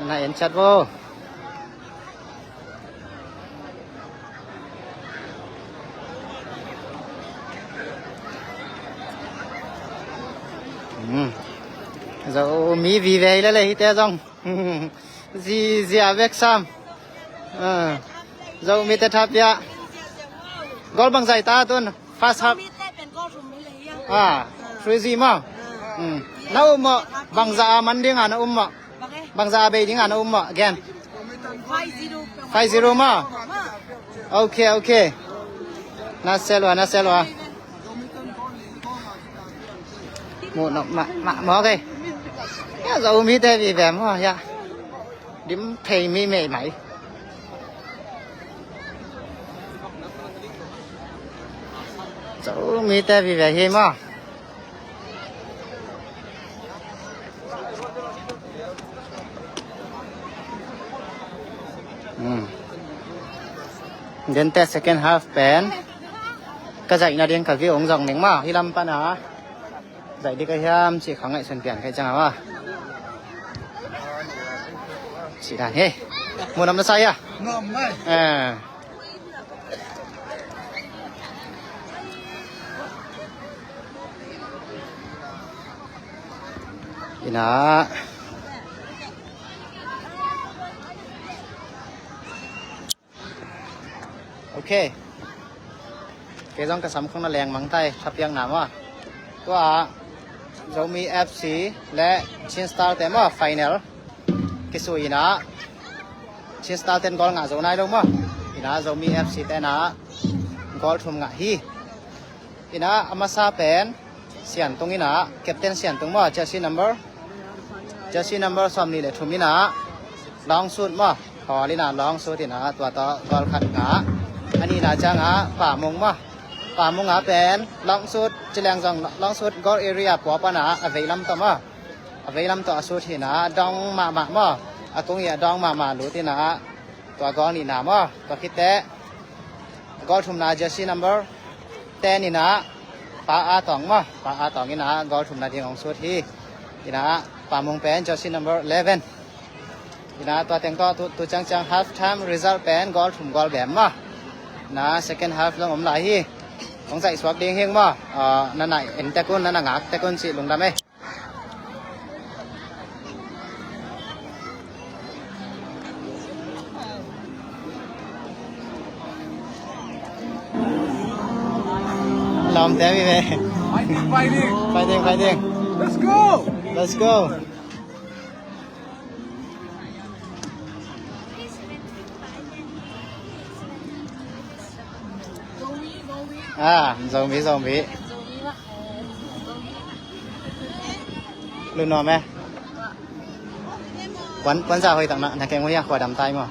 ในเอ็นชัดโวเรามีวีเวย์เลยที่จังจีavec Sam เรามีแต่ทัพยา กอลบังใจตาต้นฟาสฮับ มีแต่เป็นก็ชุมไม่เลยฟรีซีมาna umma bangza man ding ana umma bangza be ding ana umma again 50 ma okay na selwa mo no ma okay ya zo mi te vi ve mo ya dim thei mi me mai zo mi te vi ve he ma then the second half pen ka dạy na điên cả vi ống dòng nếng mà hi lâm pan hả dạy đi cái ham chỉ kháng ngại sân biển cái chẳng hả chỉ đàn he mua năm nó say à thì nó ok cái dòng cái sắm không là lèng mắng tay thập yang nào màตัวเรามี FC และชินสตาร์เต็มว่า final กิสุอีนะชินสตาร์เต็มกอลงะโซนายลงมั้ยอีนะเรามี FC แต่นะกอลทุ่มงะฮีอีนะอามาซาเป็นเสียนตรงนี้นะแคปเต็นเสียนตรงว่าเจสซี่นัมเบอร์ซ้อมนี่แหละทุ่มนี่นะลองสุดมั้ยพอนี่นะลองสุดนี่นะตัวต่อกอลขัดงะอันนี้นะจังอ่ะป่ามงมั้ยป่ามงหาเป็นลองสุดจะแรงจังลองสุดกอลเอเรียปัวปะนะอเวลัมต่อมาอเวลัมต่อสุดที่นะดองมามั้ยอากงอย่าดองมารู้ที่นะตัวกอลนี่นะมั้ยตัวคิดแต่กอลทุ่มนะเจสซี่นัมเบอร์แต่นี่นะปาอาตองมั้ยปาอาตองนี่นะกอลทุ่มนะที่ของสุดที่นี่นะป่ามงเป็นเจสซี่นัมเบอร์11นี่นะตัวแต่งก็ตัวจัง half time result เป็นกอลทุ่มกอลแบบมั้ยนะ second half ลงผมหลายที่ต้องใส่สวักเด้งเฮงมั้ยนั่นน่ะเอ็นตะกุนนั่นน่ะงักตะกุนสิลงได้มั้ยลอมแต่พี่เว้ย fighting let's go zombie lùn nọ mẹ quán ra hơi tặng nặng thằng cái ngôi nhà khỏi đầm tay mà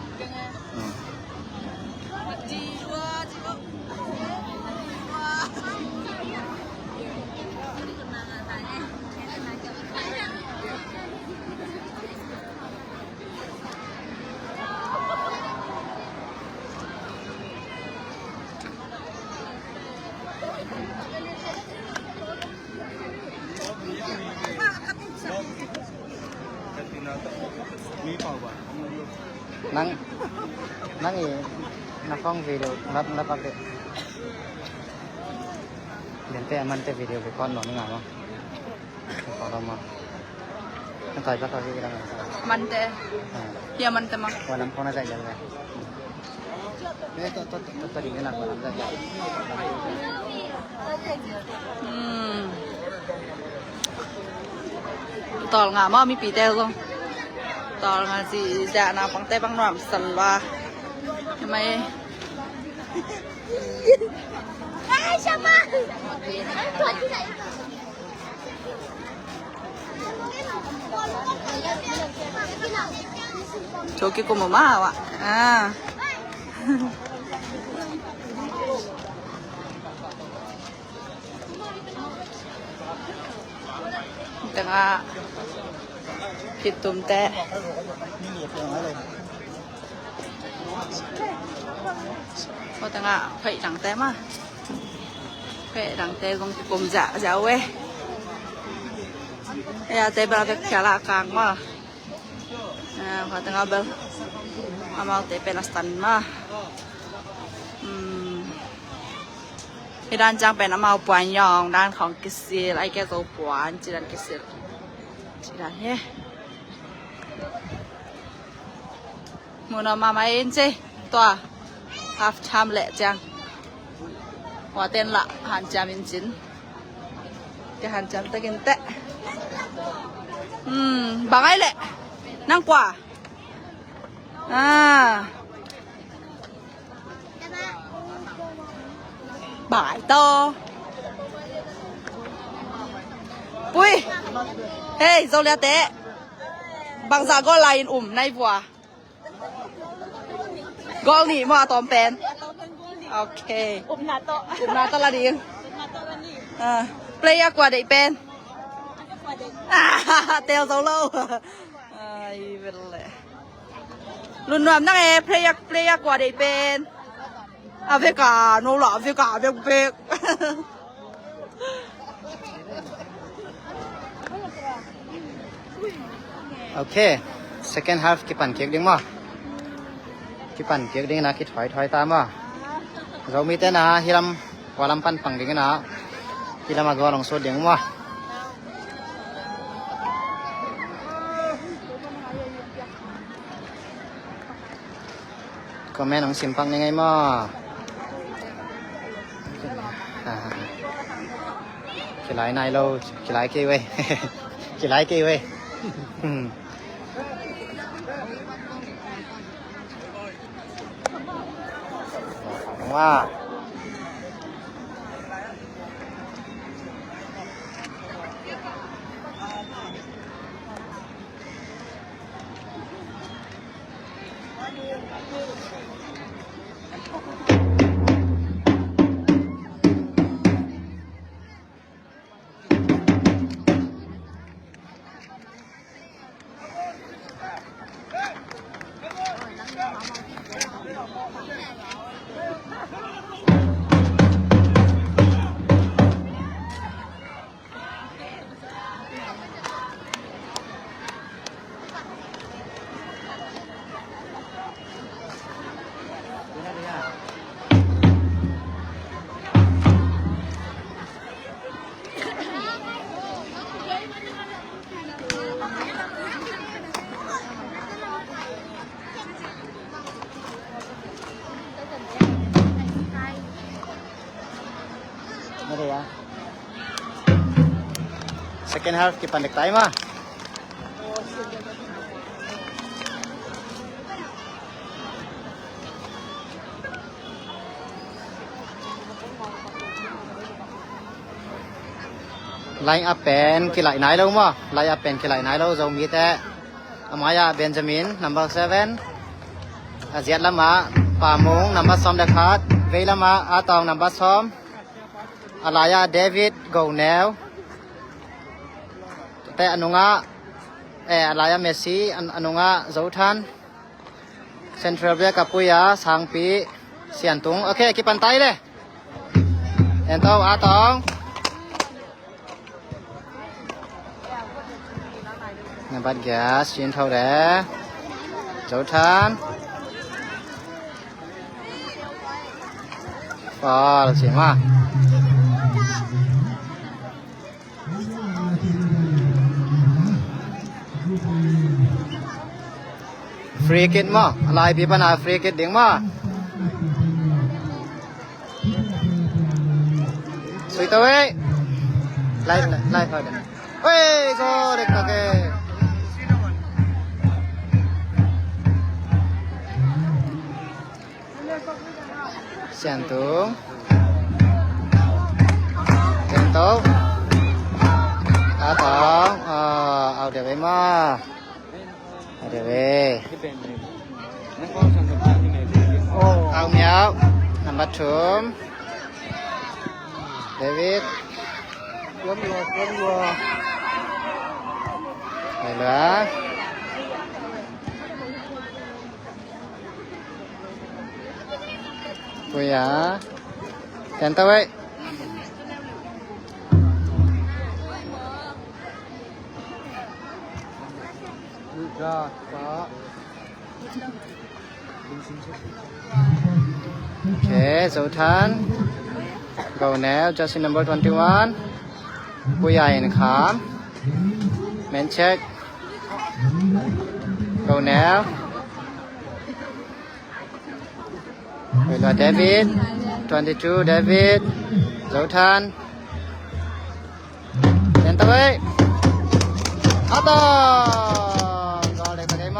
nang ini nakong video nap update lente aman te video record no nga mo kalau mo nanti pa kasi kita mante ya mante ma walang ko na sa dyan to din na walang sa dyan tol nga mo mi pite ko tol nga si ja na pang te pang nom salwa mai ai sama 저기 꼬마 마와 tengah hitung teh có tengah phải đằng teh mà phải đằng teh con cùng dạ dạ we ya teh berapa kala kang mah có tengah bel amal teh pelastan mahด้านจังเป็นอาปวนยองด้านของกิซิลไอแกโซปวนจีดันกิซิลจีดันเฮ้มูนมาเอ็นเจตัว half time แหละจัง ว่าเต้นละหันจามินจินจะหันจามตะกินแตะบางไอ้แหละนั่งกว่าบ่ายต่อปุ้ยเฮ้ยโซเลียเตะบางสาก็ไลน์ในบัวกอลนี่มาตอมเป็นโอเคนาโตละดีเปลี่ยกว่าได้เป็นเตลโซโล่เป็นเลยรุ่นนวมนั่งเปลี่ยกว่าได้เป็นอาเฟกาโนหล่ออาเฟกาเบกโอเค second half กี่ปั่นเค้กดิ้งมั้ยกี่ปั่นเค้กดิ้งนะคิดถอยตามมั้ยเรามีแต่นะฮิรัมวาลัมปั่นปังดิ้งนะฮิรัมากอลองโซดดิ้งมั้ยก็แม่น้องซิมปังยังไงมั้ยกี่หลายนายเรากี่หลายกี่เว้ยกี่หลายกี่เว้ยว่าไม่ได้second half กี่ปั่นเด็กไตมั้ยไลน์อัพเป็นกี่หลายนายแล้วมั้ยไลน์อัพเป็นกี่หลายนายแล้วเรามีแต่อามายาเบนจามิน number 7อาเซียนละมาปามง number 2เดคาร์ดเวลามาอาตอง number 2อาลายาเดวิดโกเนลแต่อนุงะอาลายาเมสซี่อนุงะโซทันเซ็นทรัลเบียกับปุยาสังปีเสียนตุงโอเคกี่ปันไตเลยเอ็นโตอาตองนับบัตรแกสชินเท่าเดโซทันฟอลเสียงว่าฟรีคิดมั้ยอะไรพี่ปัญหาฟรีคิดดิ้งมั้ยสวยตัวเว้ยไล่พอเดี๋ยวเฮ้ยก็เด็กโอเคเสียงตุงเสียงโตอาตองเอาเดี๋ยวไปมาเดี๋ยวไปเอาเมียวนัมเบอร์2เดวิดรวมไปเลยปุยาแทนตัวไว้โอเคสุดท้ายgo now just number 21ผู้ใหญ่นะครับแมนเช็ค go now เวลาเดวิด 22 David Zoltan Center way out goal để cái game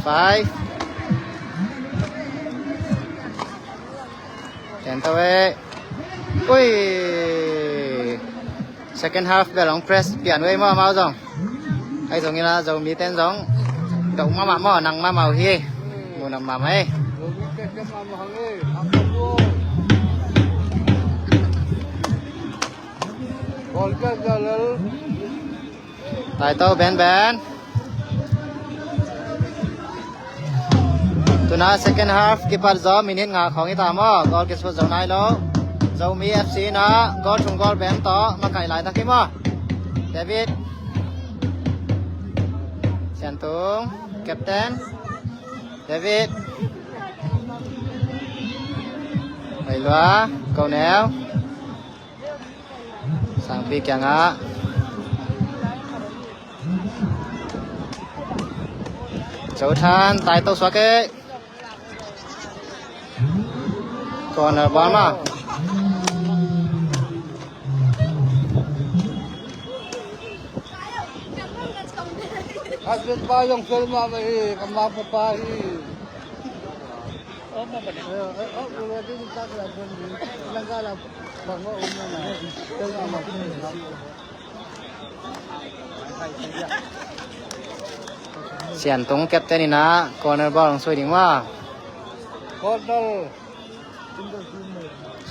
Five. Center way. Ui. Second half bé long press biển way mà mau rồi. Ai giống như là giống mi tên giống. Động mà mò năng mà màu hi. Mù nằm mà mấy. Tại tao bén bén. Tuna second half keeper zo minute nga khongi ta mo goal ke so zonai lo zo mi FC na goal chung goal ben to ma kai lai ta ki mo David Santung captain David Mai loa cầu neo sang pi kyang a Châu Than tại tàu xóa cái còn ở bóng mà Hasil payung selma mai kamar papa hi. Oh mà bật Udah di tak ada Langkala bango umna na. Tengah mak. Xian Tung captain ina corner ball soi ding wa Kodal.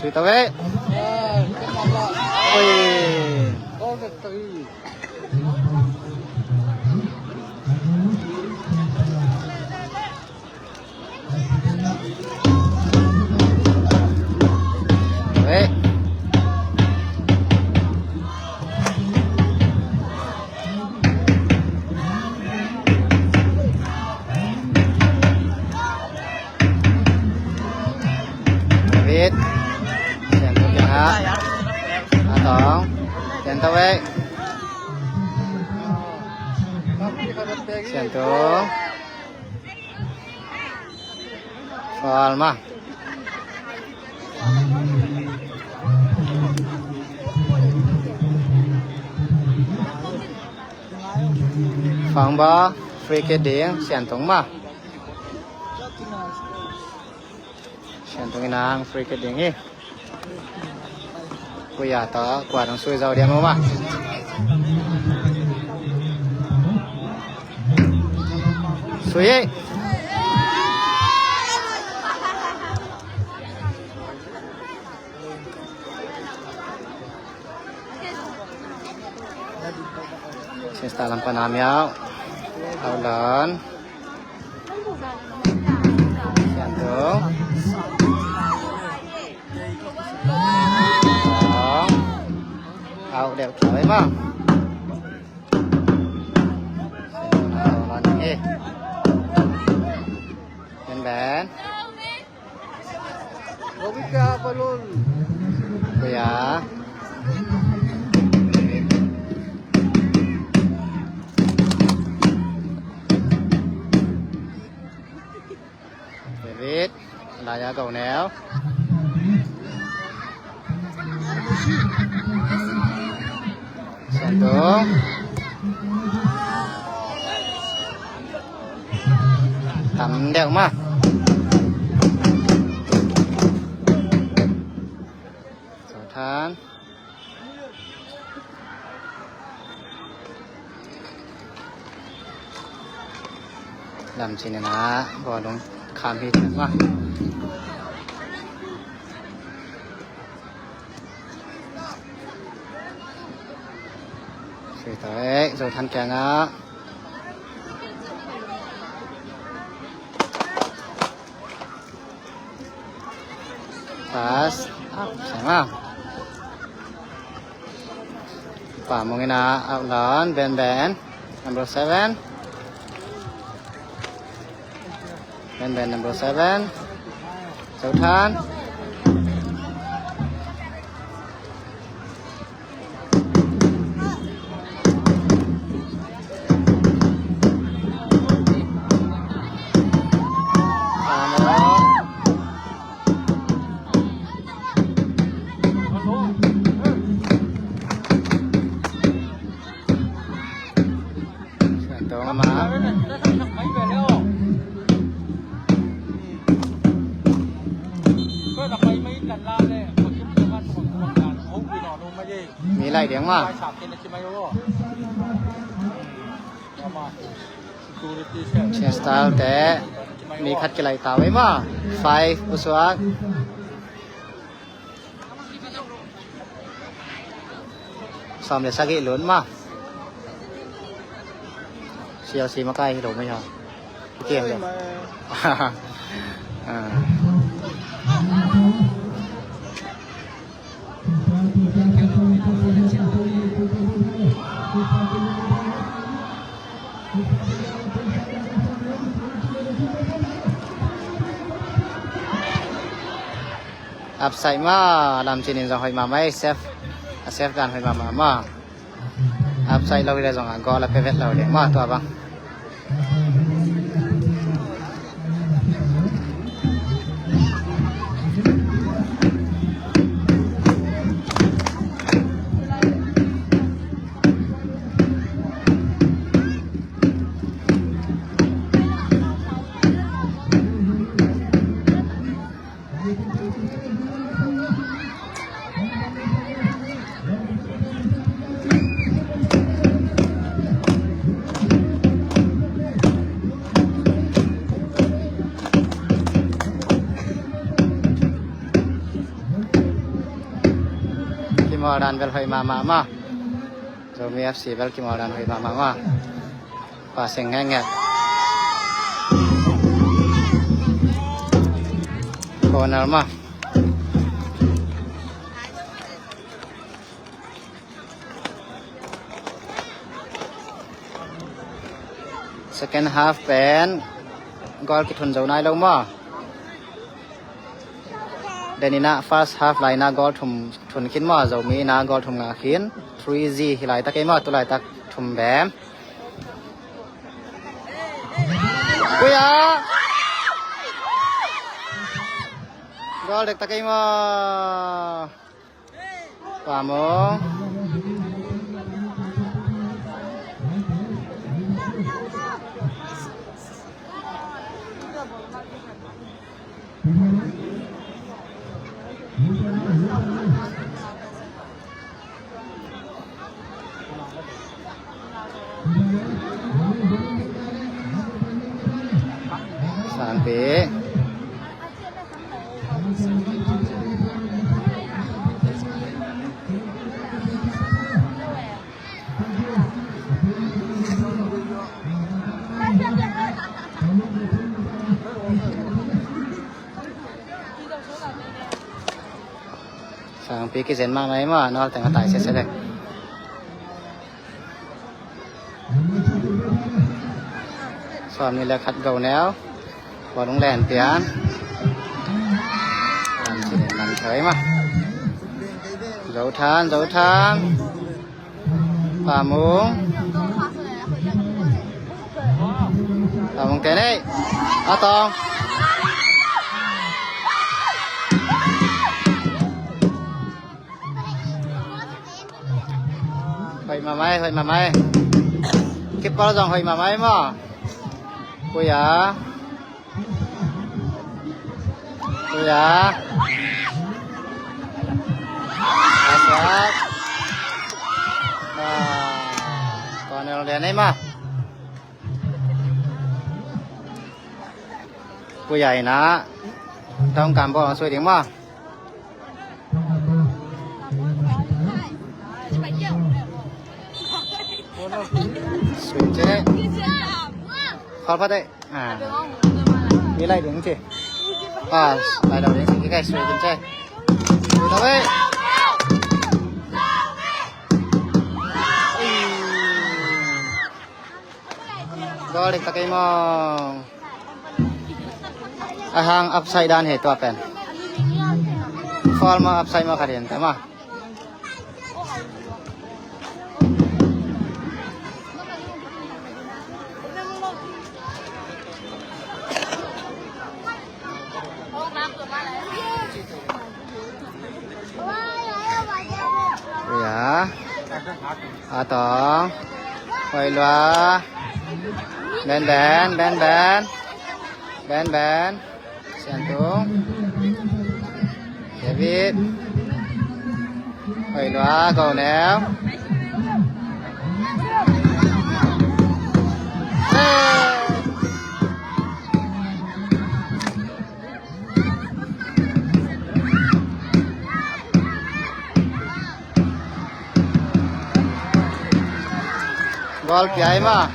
sui ta ve Kamala. oi Kodal tadi. ve David Xian Tung ya atong center ve Xian Tung foul mà phòng bó free kick điện Xian Tung mà Xian Tung nang free kick điện đi bây giờ tớ quả đang xuôi dầu điểm không mà xuôi ấy Xin chào làm panam yao ao lớn Xian Tung ao đẹp trời mà ao lớn đi bên bên Robika balon. bây giờ David là giá cầu néo Xian Tung tắm đều mà Châu Than làm gì này nè bỏ đúng khám hít nữa mà sửa tới rồi than kèng á pass up ใช่ไหมป่ามงนะอัพลอนแบนnumber 7 แบน number 7 เจ้าทานมา มีไรเดียงมาเชียร์สไตล์แต่มีคัดกี่ไรตาไว้มาไฟอุสวะซ้อมเดี๋ยวสักกี่หลุนมาเชียร์ซีมาใกล้ที่เราไม่ชอบเกมเดียวอัพใส่มาลำจีนินจะหอยมาไหมเซฟการหอยมาอัพใส่เราได้สองอันก็แล้วเพชรเราเดี๋ยวมาตัวบ้างdan bel hoi mama Zomi FC bel kimaran hoi mama passing ngenget corner ma second half pen gol kitun zau nai lo ma Denina first half line na gol thun kin ma zo mi na gol thum nga khin 3G hilai ta ke ma tu lai tak thum bem Kuya Gol dek ta ke ma Vamos Sampai Sampai cái gen mà mấy mà nó thành cái tài sẽ đây Xong này là khát gầu néo Bỏ đúng lèn tiếng Làm chỉ để nằm thấy mà Dấu than Bà múng Bà múng cái này Á tông Hoi mà mày Kịp bao dòng hoi mà mày mà Kuya Asap Còn này đèn ấy mà Kuya na Trong cảm bộ xuôi tiếng mà Xuôi chứ đấy Khó phát đấy Cái này đứng chứ lại đầu đến cái xuôi chân chơi ต่อไปก็เล็กตะไคร้มองอาหางอัพไซด์ด้านเหตุตัวเป็นฟอลมาอัพไซด์มาขัดเห็นแต่มาatong quay loa ben sentung David quay loa cầu néo gol piai ma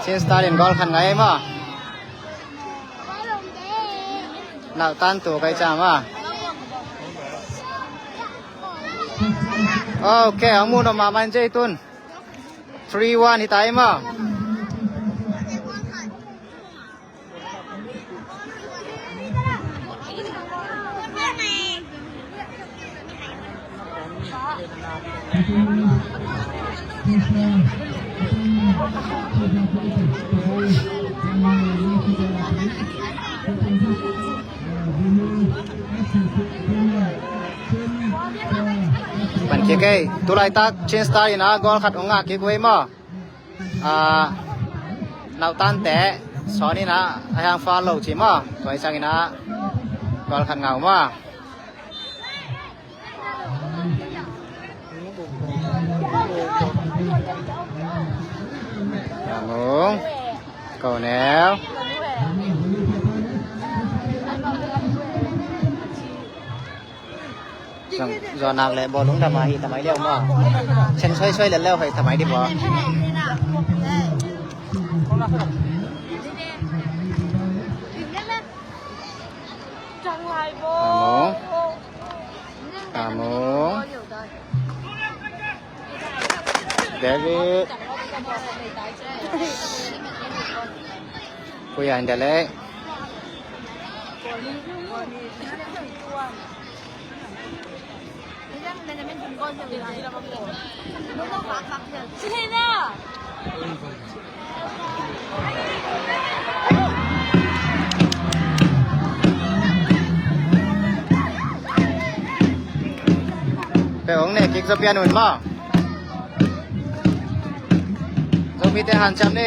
trên stadium gol khan ngai ma nạo tan tu kai cha ma okay ang mu no ma man jai tun 3-1 hi tai ma Pan kia kai tulai tak change star ina gol khat onga ki koi mo nau tan te so ni na ayang follow chi mo koi sang ina gol khat ngau mo Mong cầu néo do nào lại bỏ đúng thầm ai thầm ấy leo mà chân xoay lên leo phải thầm ấy đi bỏ mong David Kuya andale Pe ong ne kik sopian un maมีแต่หันจำนี่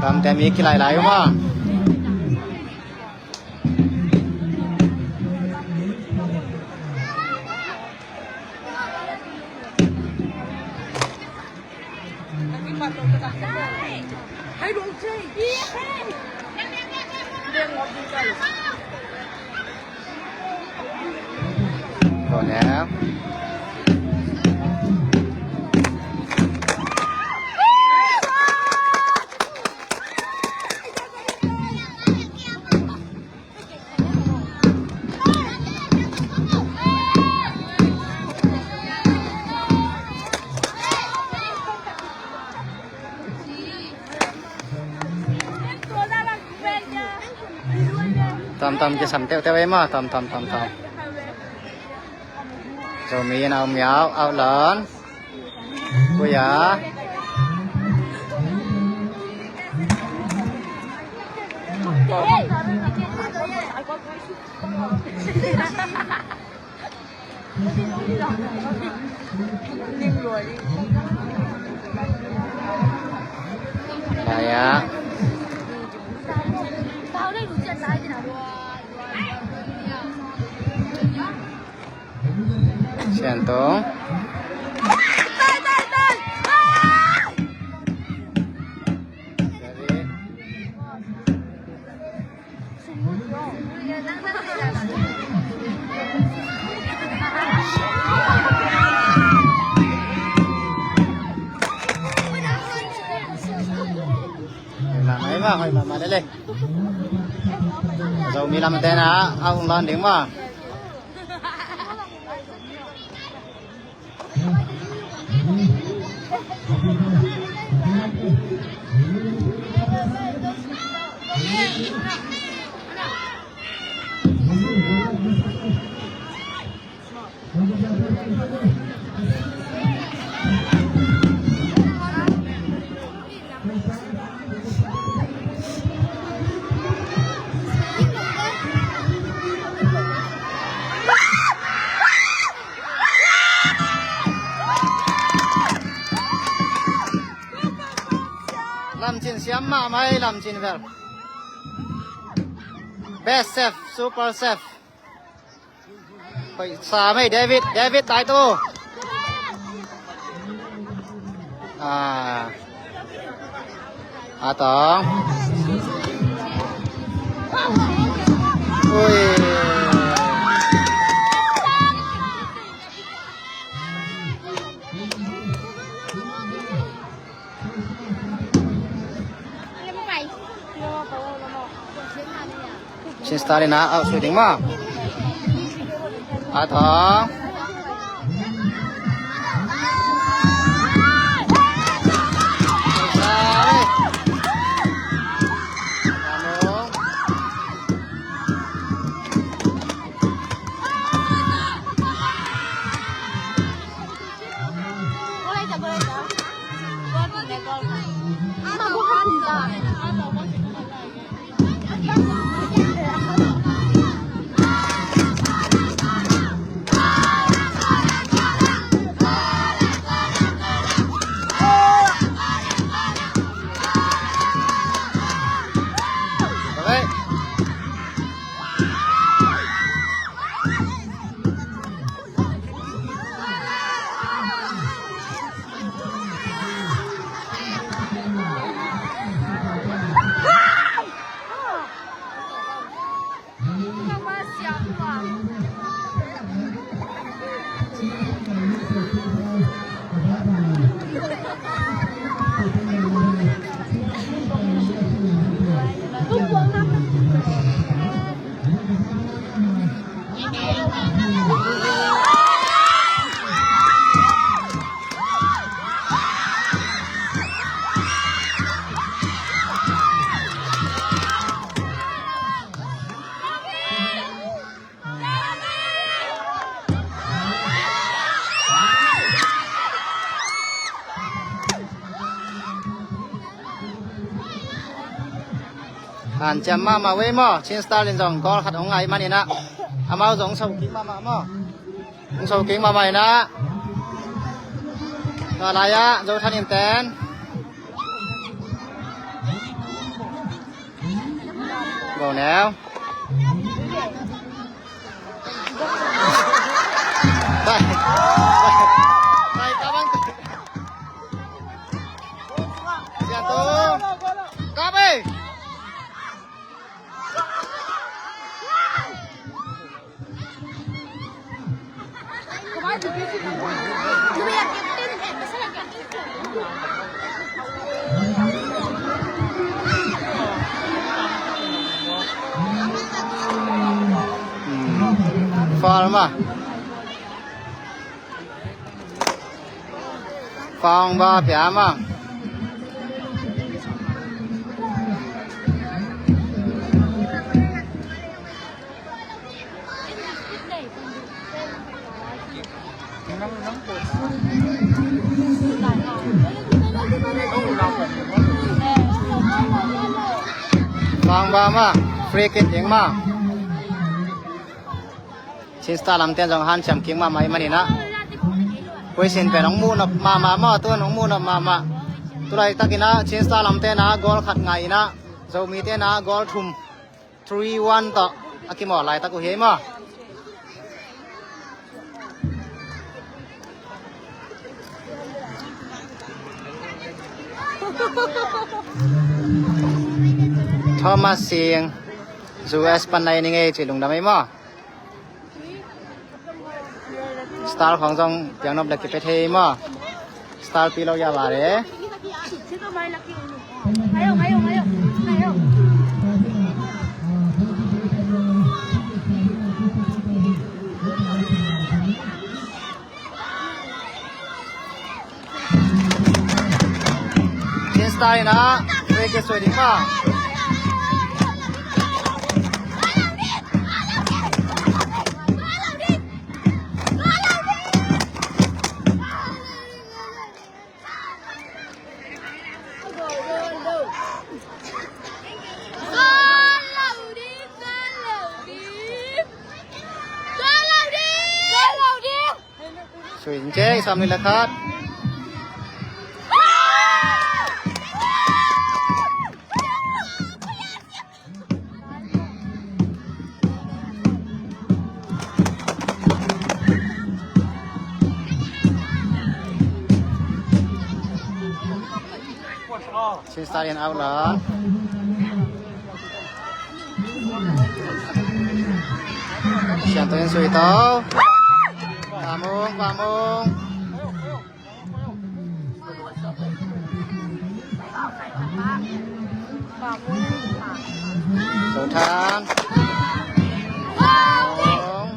ทำแต่มีกี่หลายๆว่าก่อนแล้วtầmจะสั่นเต้าไว้มาtầm rồi mi nào méo ao lớn cô giá đây á Siento. Jadi. mà hỏi mà đây lên dầu mi làm tên á ông lon đứng mà làm chín xiêm mà mấy làm chín vậy best chef super chef phải xả mấy David tại tu tổng ui xin start na out shooting mà tổng anh chăm mà với mò trên star lên dòng có khát ống ngày mà nè nè mau giống sầu kính mà mò sầu kính mà mày nè rồi lại á rồi thanh niên tên vào nèo đây đây các bạn chào tôi các bạn Far mà phong ba phía mà phong ba mà free kick tiếng mà xin star làm tên dòng han chấm kiếm mà mấy này nè quay xin về nóng mu nộp mà tôi nóng mu nộp mà tôi đây ta kia na xin star làm tên na goal khát ngày na dầu mi tên na goal thum 3-1 to aki mỏ lại ta có hết mà Thomas Sieng dù Espan này nghe chỉ lùng đam ấy mà Star ของจงยังนบเด็กไปเทมั้ง Star ปีเราอย่าว่าเลย ตล์นะเวกสวยดีมากสวยจริงๆซ้ำนี่แหละครับSince starting out lah. Siapa yang suy tau? Pamung, pamung. Sultan. Pamung.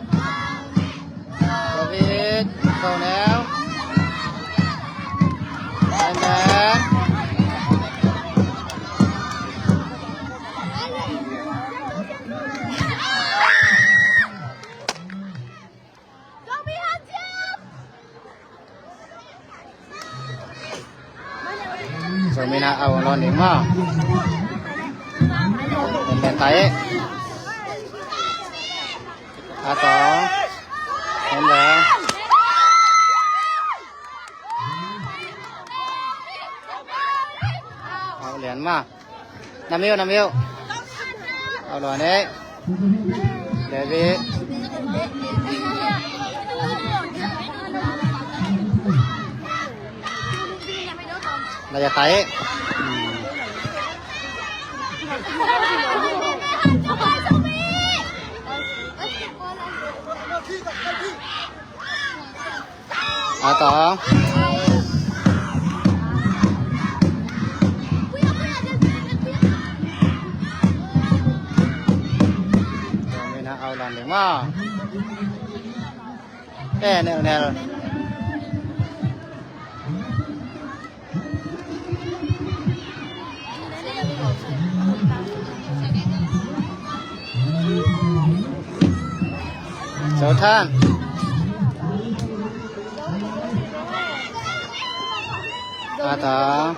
David, kau neo. And then. Rồi mình ảo lon đến mà đèn tay à có em bé ảo liền mà 5 yêu ảo lon đấy David là giờ tay à có mình ao làm được mà nè Chào than à đó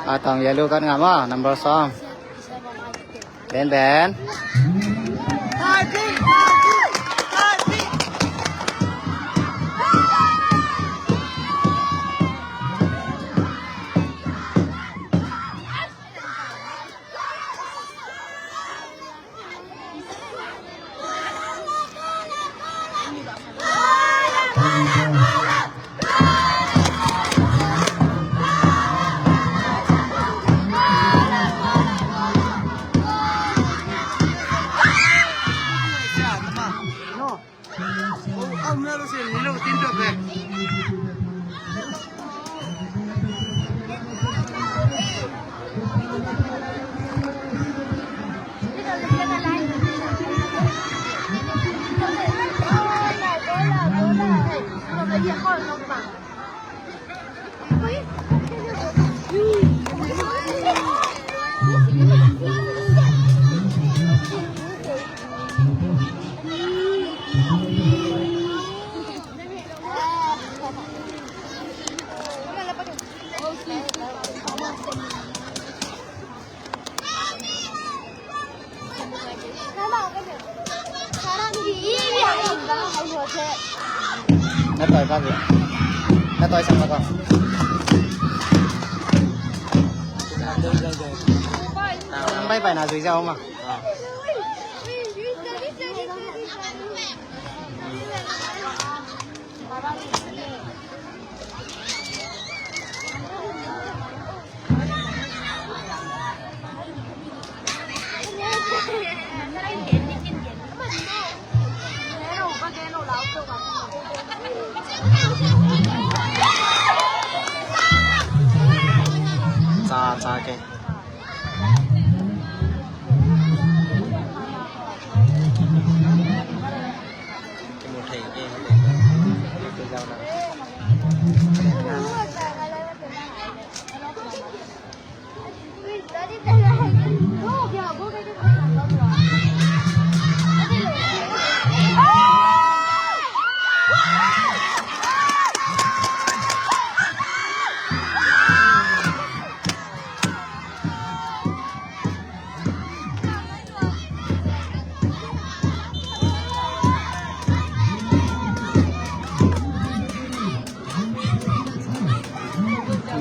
Atang yellow kan ngama number song Ben Nó tội con gì? Nó tội xong rồi con. Bay phải là dưới dâu mà.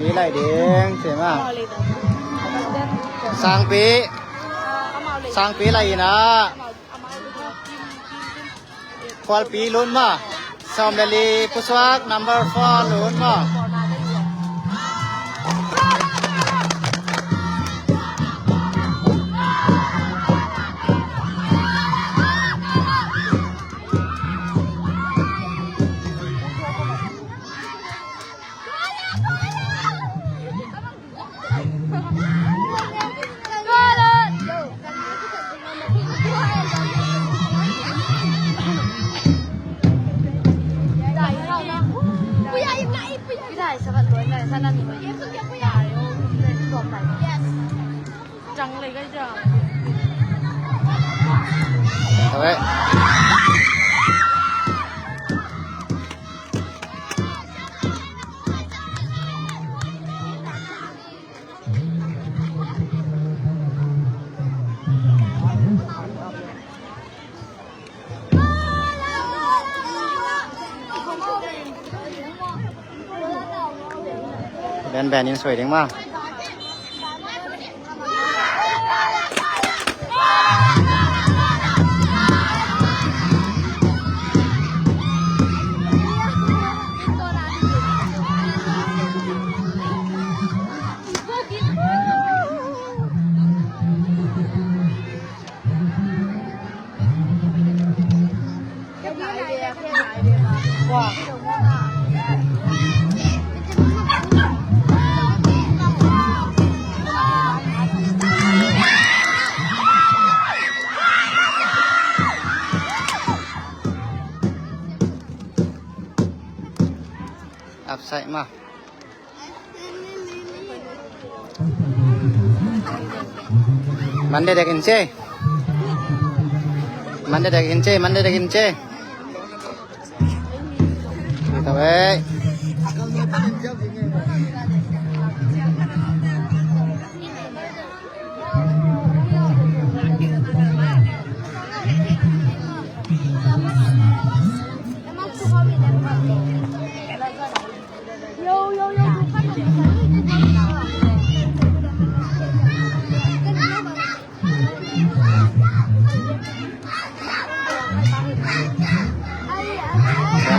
ปีไหลเด้งเสียมาสร้างปีไหลนะควอลปีลุ้นมาซอมเบลีพุสวัก number 4ลุ้นมาเอาไว้แบนยังสวยเด้งมากอับใส่มามันได้กินเจมันได้กินเจเอาไว้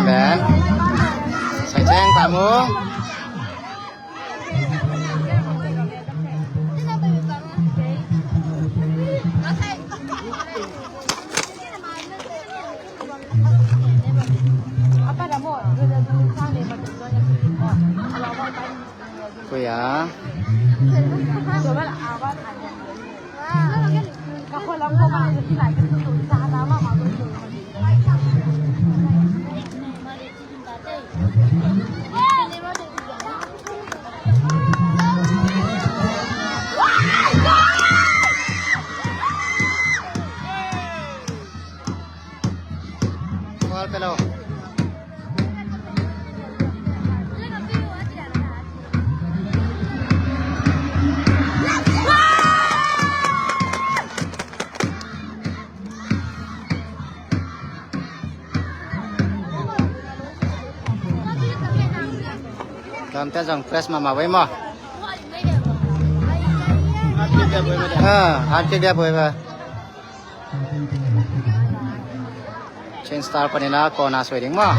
แบนใส่แจ้งตามมือคุยอ่ะไปแล้วตามแต่จังเพรสมาไว้มั้งอาร์ตเดียบไว้ป่ะเชนสตาร์ปนินาโคนาสวยดิ้งมั้ง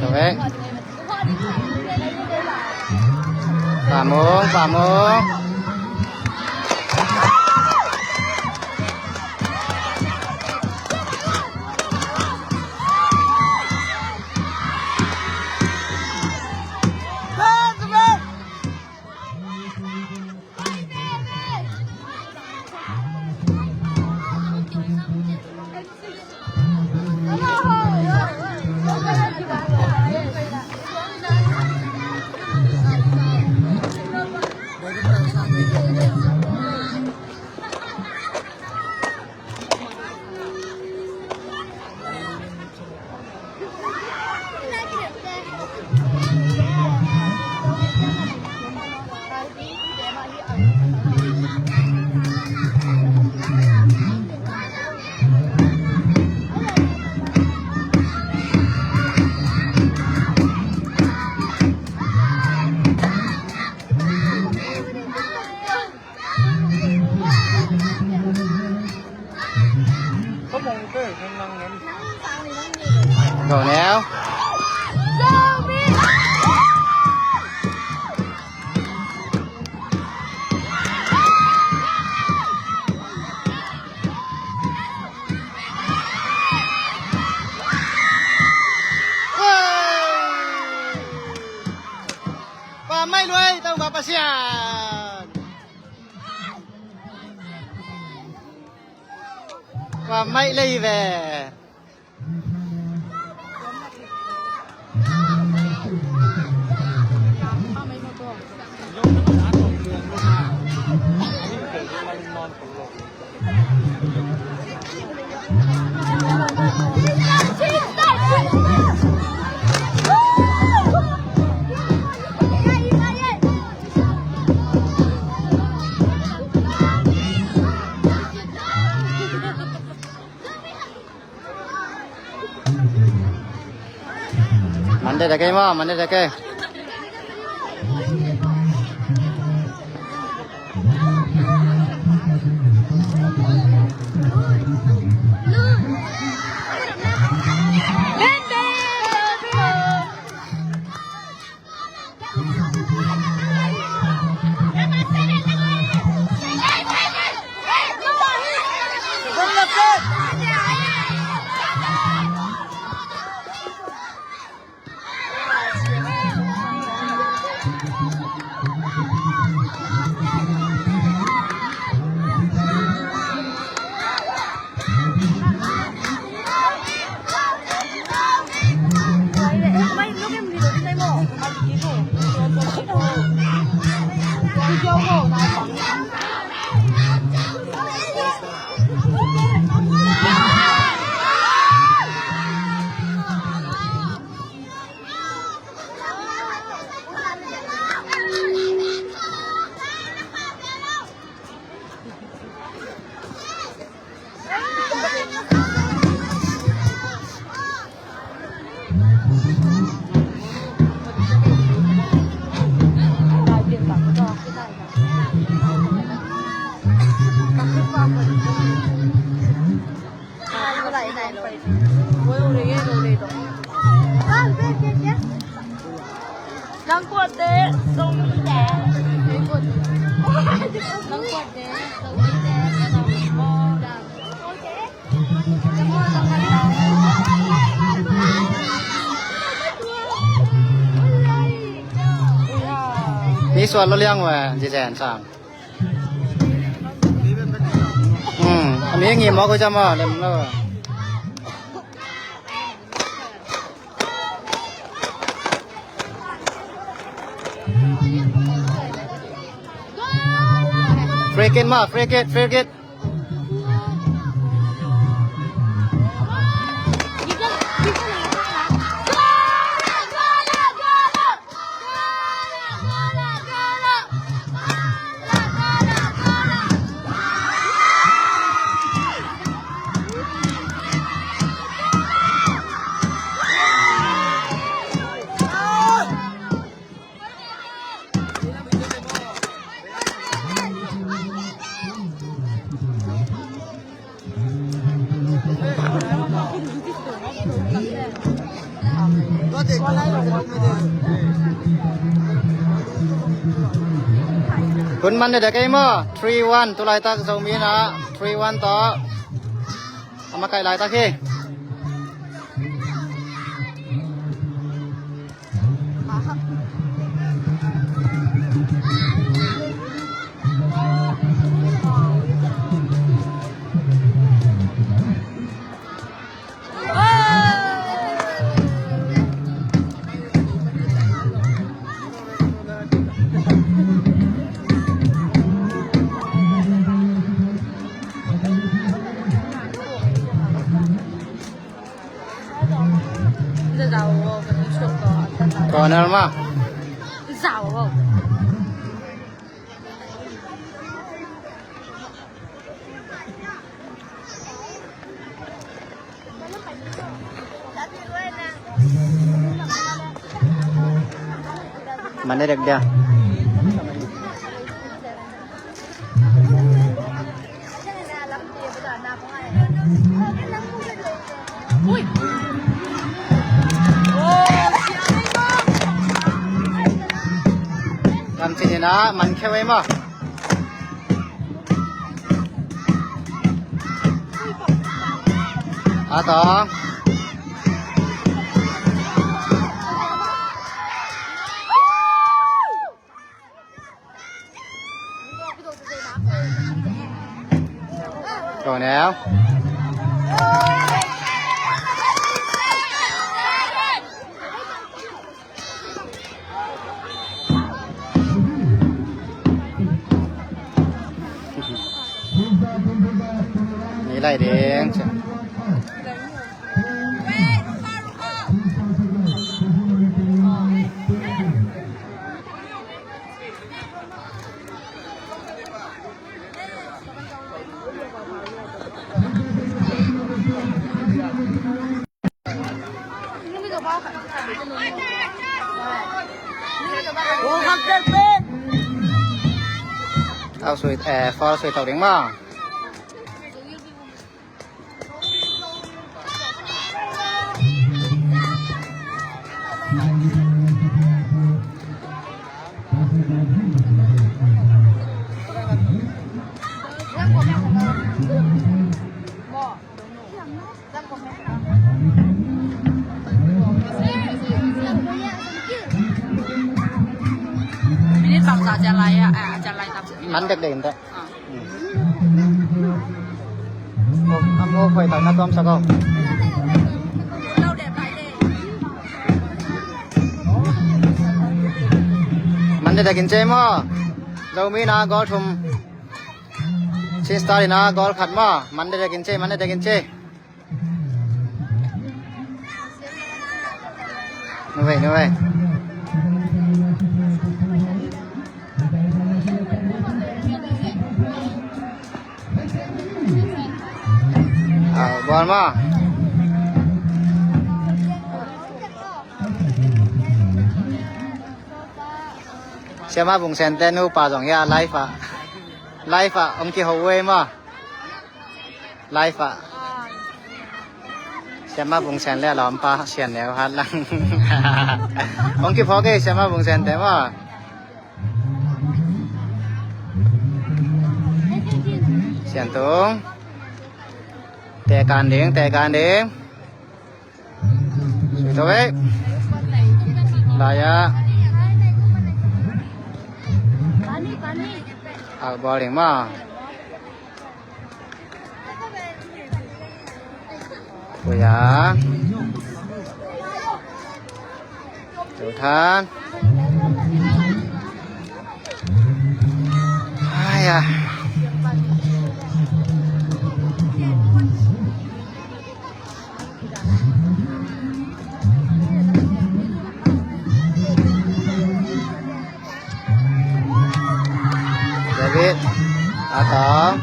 ตัวเองป่ามง งเต้ข้างล่างนั้น เก่าแล้วไม่รวยต้องมาประชาว่าไม่เลยแวมันได้แต่ไกลมั้งมันได้แต่ไกลน้องกวดเด้ตรงนี้แดงน้องกวดเด้ตรงนี้แดงแล้วน้องมอดังโอเคจะมอตรงกันเรามีส่วนลดเรื่องว่าจีแจนสามอันนี้เงียบมากก็จะมาเดี๋ยวมันก็เฟรเกตมาเฟรเกตคุณมันเด็กไอ้หม้อ3-1ตัวลายตาสองมีนะ3-1ต่อเอามาไก่ลายตาขี้ก่อนนั้นมาสาวมันได้เด็กเดียว อุ้ยโอ้เสียไม่ก็ กันสินะมันแค่ไว้มาต่อก่อนแล้วนี่ไรเด้งเอาสวยฟอสวยตกเด้งบ้างมินิตับสาจะไรอ่ะจะไรตับ มันเด็กๆแต่อันโม่คอยตักน้ำต้มสักเอา เราเด็ดไปเด็ด มันได้กินเจมั้ยเรามีนากอล์ฟทุ่มชินสตาร์นากอล์ฟขัดมั้ยมันได้กินเจมันได้กินเจนู่นเว้ยบอลมาเชื่อมาบุงเซนเตนูป่าสองยาไลฟ์องค์ที่หัวเว่ยมาไลฟ์เชื่อมาบุงเซนแล้วล้อมป่าเชียนแล้วฮัดลังองค์ที่พอเกเชื่อมาบุงเซนแต่ว่าเชียนตรงแต่การเด้งสวยตัวเว้ยลายะเอาบอลเด้งมาตัวยาเดี๋ยวทานไอ้ยะatau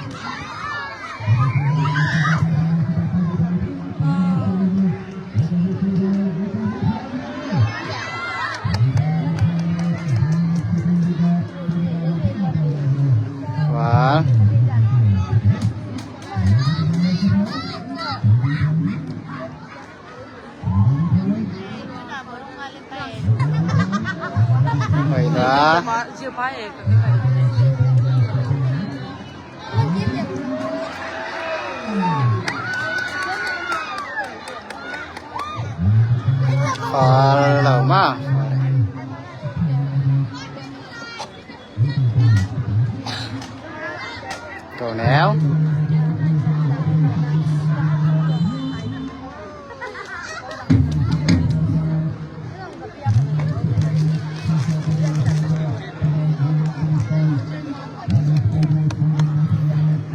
wah baiklah kalau mah cầu néo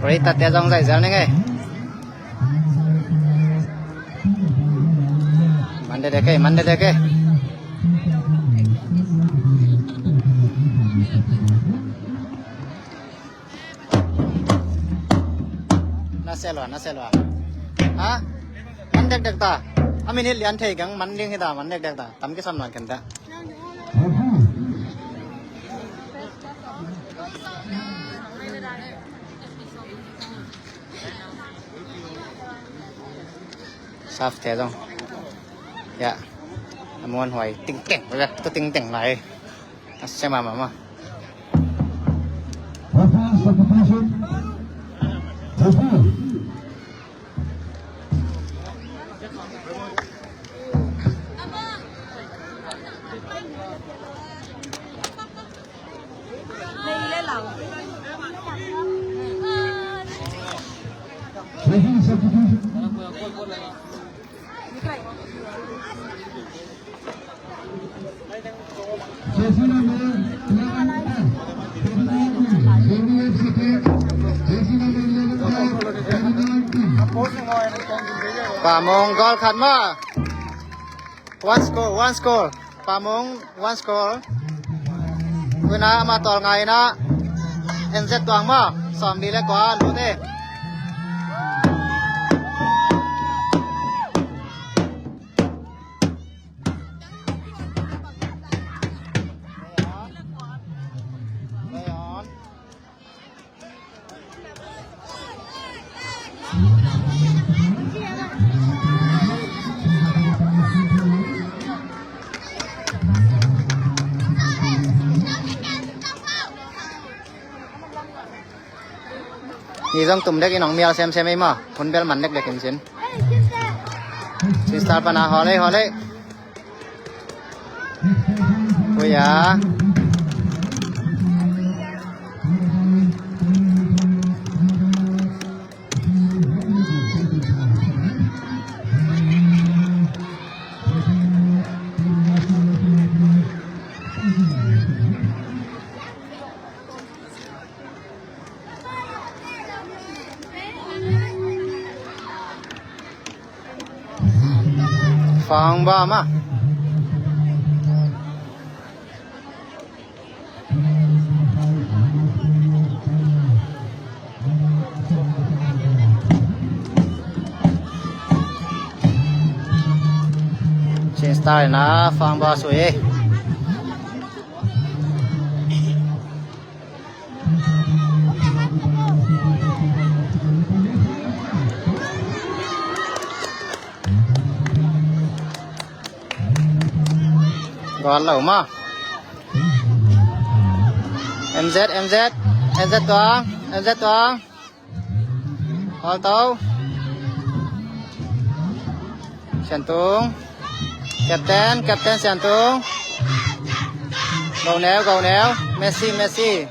rồi tạt tia dòng dày dẻo này nghe mandai deke naselwa ha man dek ta amin hil lian thei gang man ling hita man dek ta tam ke samnan kan ta Saf thế rồi. Dạ. Muốn hỏi tinh cảnh vậy, tôi tinh cảnh này. Xem mà. Bà mong goal khát mà. One score. Bà mong one score. Bữa nay mà tỏ ngày na. Em sẽ toàn mà. Xóm đi lại quá luôn đi. Ni dong tum dek inong mial sem ei ma phun bel man dek dek in sin start pana hole oi ya Phang ba mà change style na phang ba suy Còn lẩu mà MZ toán Hol tấu Sàn tung Captain sàn tung Gầu néo Messi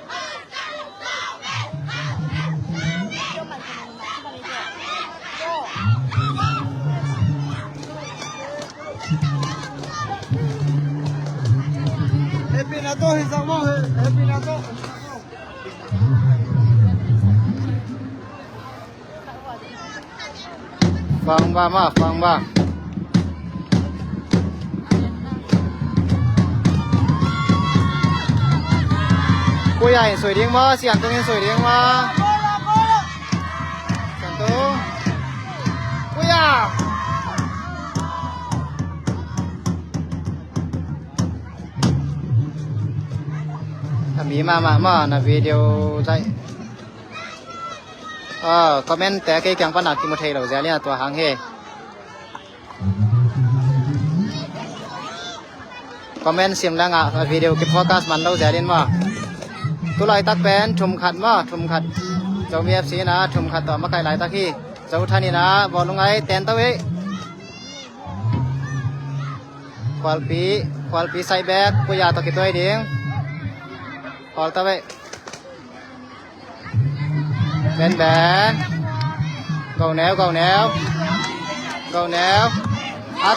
Espinato Hizamo Espinato Phang ba Cô dạy sủi điên mà Sàn tung in sủi điên mà Sàn tung Cô dạyมีมานะวิดีโอใจคอมเมนต์แต่กี่แกงปันนักที่มาเทเราเสียเนี่ยตัวหางเฮคอมเมนต์เสียงดังวิดีโอเก็บโฟกัสมันเราเสียดินมาตัวลายตักแป้นชุมขัดเจ้ามีFCนะชุมขัดต่อมาไกลหลายตะขี้เจ้าท่านนี่นะบอกลงไงแตนตะเวควอลปีใส่แบกปุยาตะกี้ตัวไอ้เดียงHol ta vậy bên gầu néo to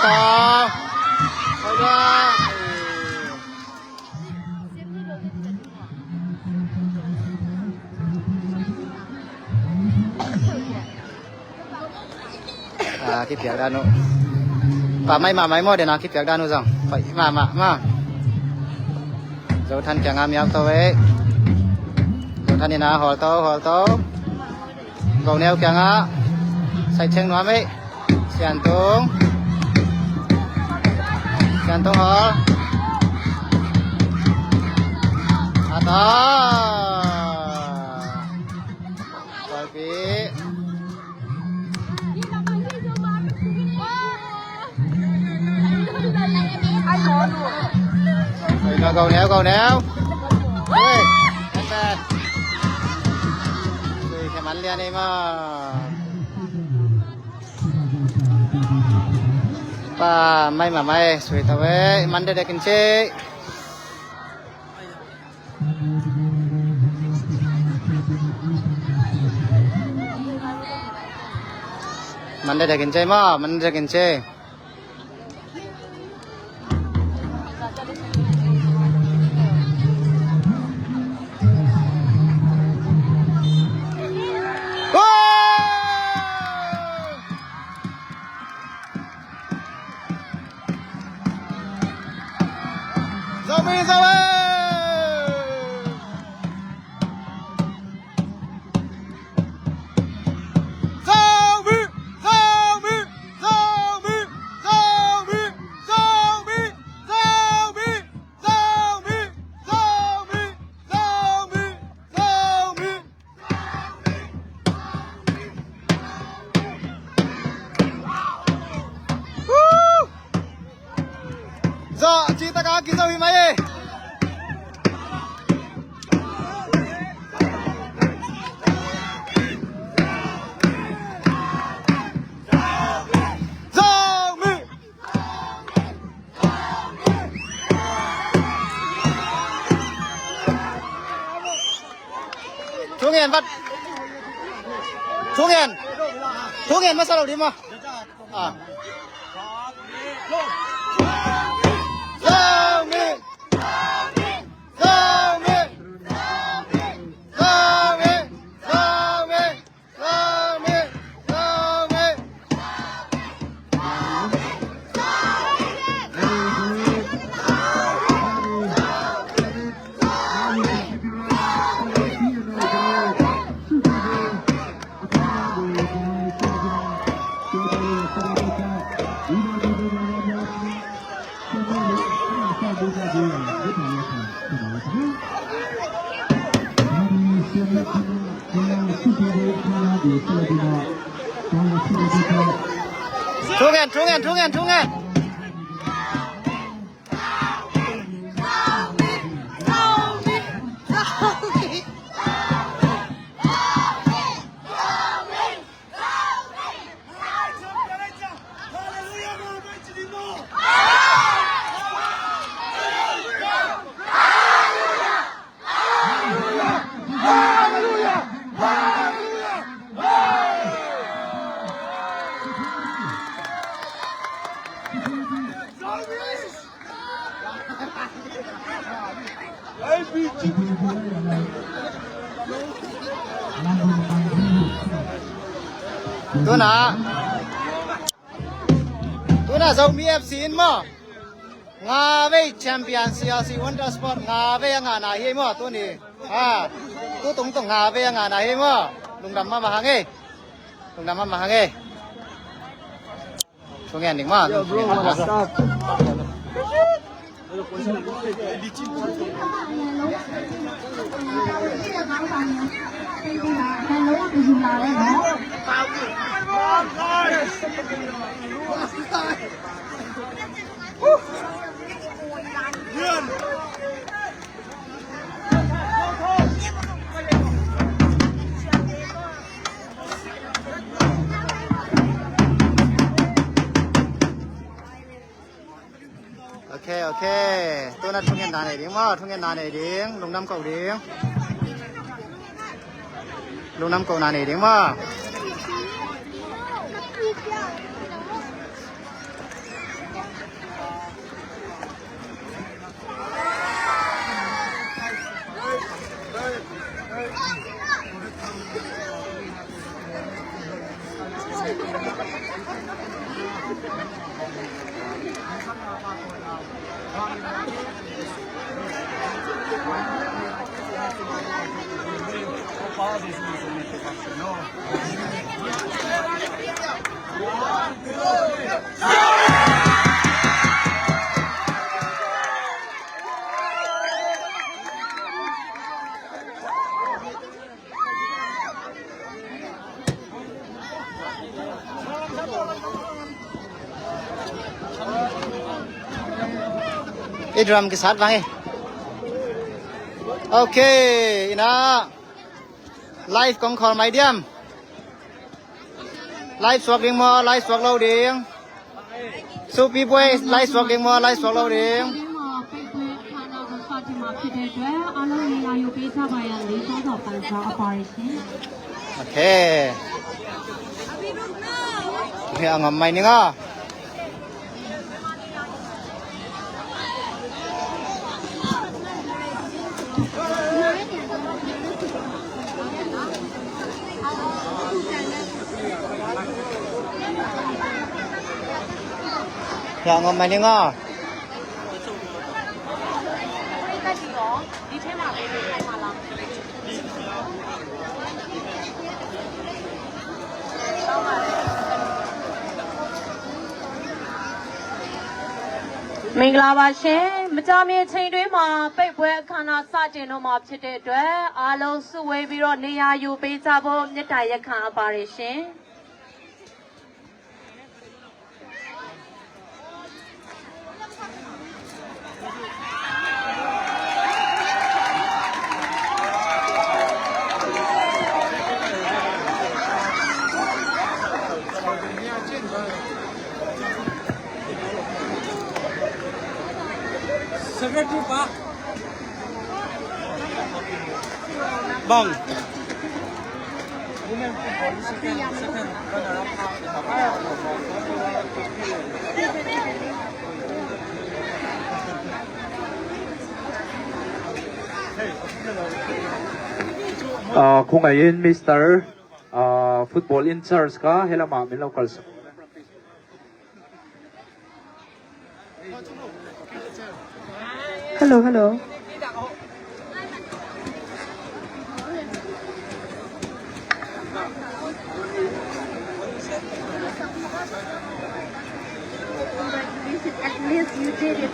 thôi ra cái việc đan nụ và máy mò để nào cái việc đan nụ rằng vậy mà dấu thân chẳng am nhau tôi ấy dấu thân này nào hỏi tao gầu neo chẳng á sai chân nó ấy sàn tung hỏi đó rồi cầu néo ê bad rồi cái mắn liền đi mà pa mai mà mai suy tao ấy mắn để kinh chế mắn để kinh chế mà mắn để kinh chế Chị ta có kỹ gì mày ơi? bắt Chú Nghiền mà sao đâu đi mà à Trung Nghiền tu na zo mi FC in mo nga ve champion CRC Wonder Sport nga ve nga na hi mo tu ni ha tu tung nga ve nga na hi mo lung dam ma hang e Trung Nghiền đỉnh mà ok tôi là Trung Nghiền đá này điếng mà Trung Nghiền đá này điếng lùng năm cầu điếng lùng năm cầu đá này điếng mà drum के साथ वांगे โอเคนะไลฟ์กองคอร์ไมเดียมไลฟ์สวกเดียงมอไลฟ์สวกเราเดียงสูปีบวยไลฟ์สวกเดียงมอไลฟ์สวกเราเดียงโอเคเฮียงอมไม่นี่ก็อย่างอมไม่นี่ก็မင်္ဂလာပါရှင်မကြာမီအချိန်တွင်းမှာပိတ်ပွဲအခမ်းအနားစတင်တော့မှာဖြစ်တဲ့အတွက်အားလုံးစုဝေးပြီးတော့နေရာယူပေးကြဖို့မြတ်တာရက်ခံအပ်ပါတယ်ရှင်บ้องkung ngayon Mr. Football in charge ka hela mamin local Hello At least you did it.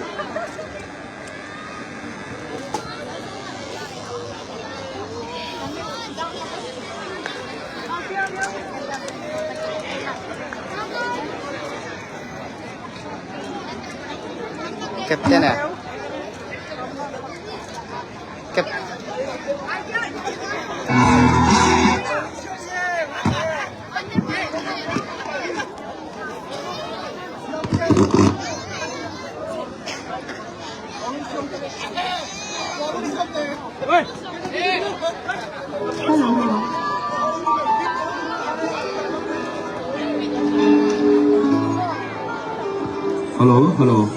เก็บเนี่ยเก็บHello